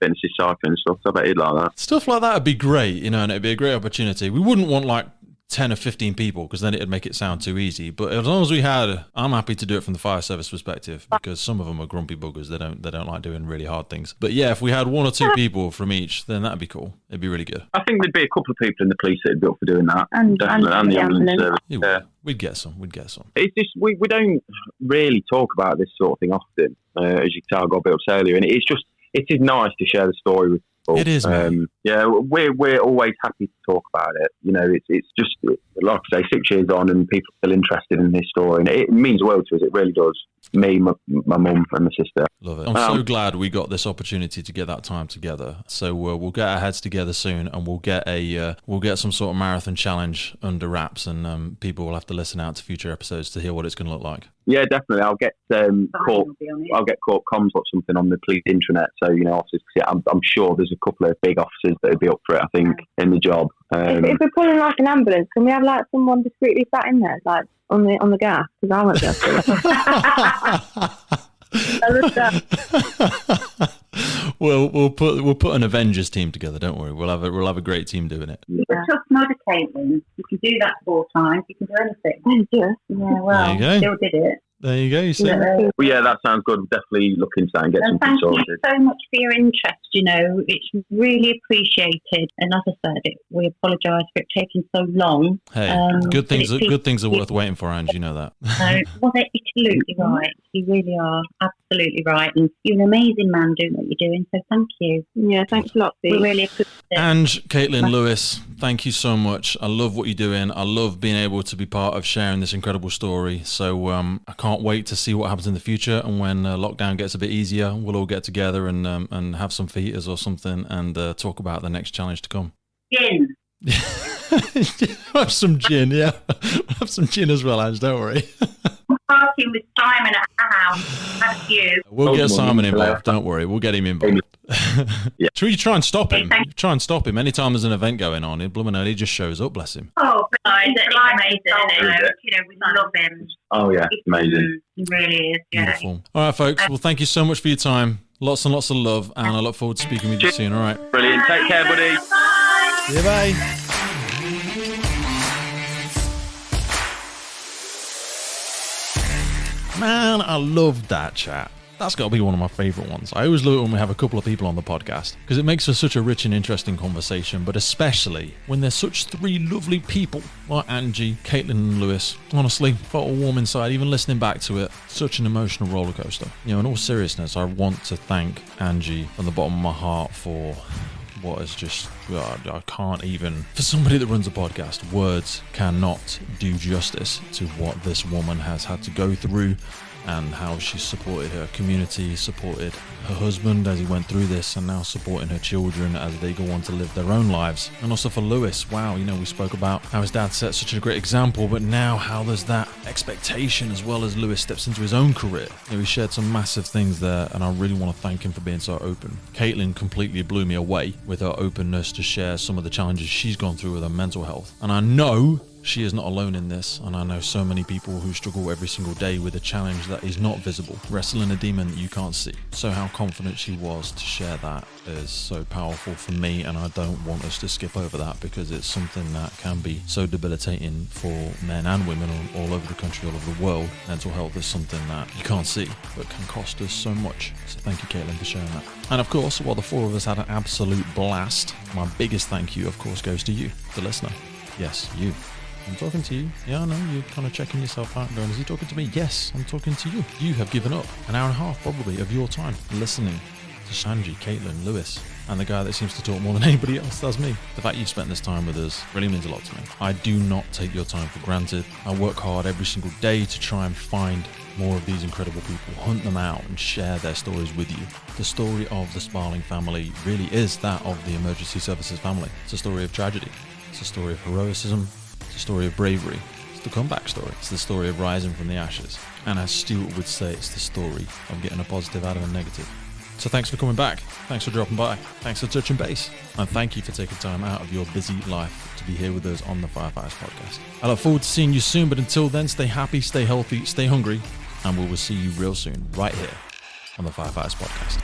B: Fitness cycling and stuff. I bet he'd like that.
A: Stuff like that would be great, and it'd be a great opportunity. We wouldn't want like 10 or 15 people, because then it'd make it sound too easy. But as long as we had, I'm happy to do it from the fire service perspective, because some of them are grumpy buggers. They don't like doing really hard things. But yeah, if we had 1 or 2 people from each, then that'd be cool. It'd be really good.
B: I think there'd be a couple of people in the police that'd be up for doing that. And the ambulance service.
A: Yeah. We'd get some.
B: It's just, we don't really talk about this sort of thing often, as you can tell, I got a bit upset earlier. And it is nice to share the story with people.
A: It is, man.
B: Yeah, we're always happy to talk about it. It's just, like I say, 6 years on and people are still interested in this story. And it means the world to us. It really does. Me, my mum and my sister.
A: Love it. I'm so glad we got this opportunity to get that time together. So we'll get our heads together soon, and we'll get some sort of marathon challenge under wraps, and people will have to listen out to future episodes to hear what it's going to look like.
B: Yeah, definitely. I'll get Court Comms or something on the police intranet. So officers, I'm sure there's a couple of big officers that would be up for it. I think in the job.
D: If we're pulling like an ambulance, can we have like someone discreetly sat in there, like on the gas? Because I won't be able to.
A: We'll put an Avengers team together. Don't worry. We'll have a great team doing it.
C: You're a tough mudder, Caitlin. You can do that 4 times. You can do anything. Yeah. Well, still did it.
A: There you go. You see?
B: Well, yeah, that sounds good. We'll definitely look into that and get something sorted.
C: Thank you so much for your interest. It's really appreciated. And as I said, we apologise for it taking so long.
A: Hey, good things are worth waiting for, Ange. You know that.
C: Well, they're absolutely right. You really are absolutely right. And you're an amazing man doing what you're doing. So thank you.
D: Yeah, thanks a lot, Steve.
C: We really appreciate it.
A: Ange, Caitlin, Lewis, thank you so much. I love what you're doing. I love being able to be part of sharing this incredible story. So I can't wait to see what happens in the future. And when lockdown gets a bit easier, we'll all get together and have some fajitas or something and talk about the next challenge to come.
C: Gin.
A: Have some gin, yeah. Have some gin as well, Ange, don't worry.
C: Partying with Simon at our house. Had a few.
A: We'll get Simon involved, don't worry. We'll get him involved.
B: Yeah.
A: Should we try and stop him? Try and stop him. Anytime there's an event going on, he just shows up, bless him.
C: Oh, he's amazing. We love him.
B: Oh, yeah, amazing.
C: He really is, yeah.
A: Beautiful. All right, folks. Well, thank you so much for your time. Lots and lots of love, and I look forward to speaking with you soon, all right?
B: Brilliant. Take care, buddy.
C: Bye.
A: See you, bye. Man, I loved that chat. That's got to be one of my favourite ones. I always love it when we have a couple of people on the podcast because it makes for such a rich and interesting conversation, but especially when there's such 3 lovely people like Angie, Caitlin and Lewis. Honestly, felt all warm inside, even listening back to it. Such an emotional roller coaster. In all seriousness, I want to thank Angie from the bottom of my heart for what is just, God, I can't even, for somebody that runs a podcast, words cannot do justice to what this woman has had to go through and how she supported her community, supported her husband as he went through this, and now supporting her children as they go on to live their own lives. And also for Lewis, wow, we spoke about how his dad set such a great example, but now how there's that expectation as well as Lewis steps into his own career. He shared some massive things there, and I really want to thank him for being so open. Caitlin completely blew me away with her openness to share some of the challenges she's gone through with her mental health. And I know She is not alone in this, and I know so many people who struggle every single day with a challenge that is not visible, wrestling a demon that you can't see. So how confident she was to share that is so powerful for me, and I don't want us to skip over that because it's something that can be so debilitating for men and women all over the country, all over the world. Mental health is something that you can't see, but can cost us so much. So thank you, Caitlin, for sharing that. And of course, while the four of us had an absolute blast, my biggest thank you, of course, goes to you, the listener. Yes, you. I'm talking to you. Yeah, I know, you're kind of checking yourself out and going, is he talking to me? Yes, I'm talking to you. You have given up an hour and a half, probably, of your time listening to Angie, Caitlin, Lewis, and the guy that seems to talk more than anybody else, that's me. The fact you've spent this time with us really means a lot to me. I do not take your time for granted. I work hard every single day to try and find more of these incredible people, hunt them out and share their stories with you. The story of the Sparling family really is that of the emergency services family. It's a story of tragedy. It's a story of heroism. It's a story of bravery. It's the comeback story. It's the story of rising from the ashes. And as Stewart would say, it's the story of getting a positive out of a negative. So thanks for coming back. Thanks for dropping by. Thanks for touching base. And thank you for taking time out of your busy life to be here with us on the Firefighters Podcast. I look forward to seeing you soon, but until then, stay happy, stay healthy, stay hungry, and we will see you real soon right here on the Firefighters Podcast.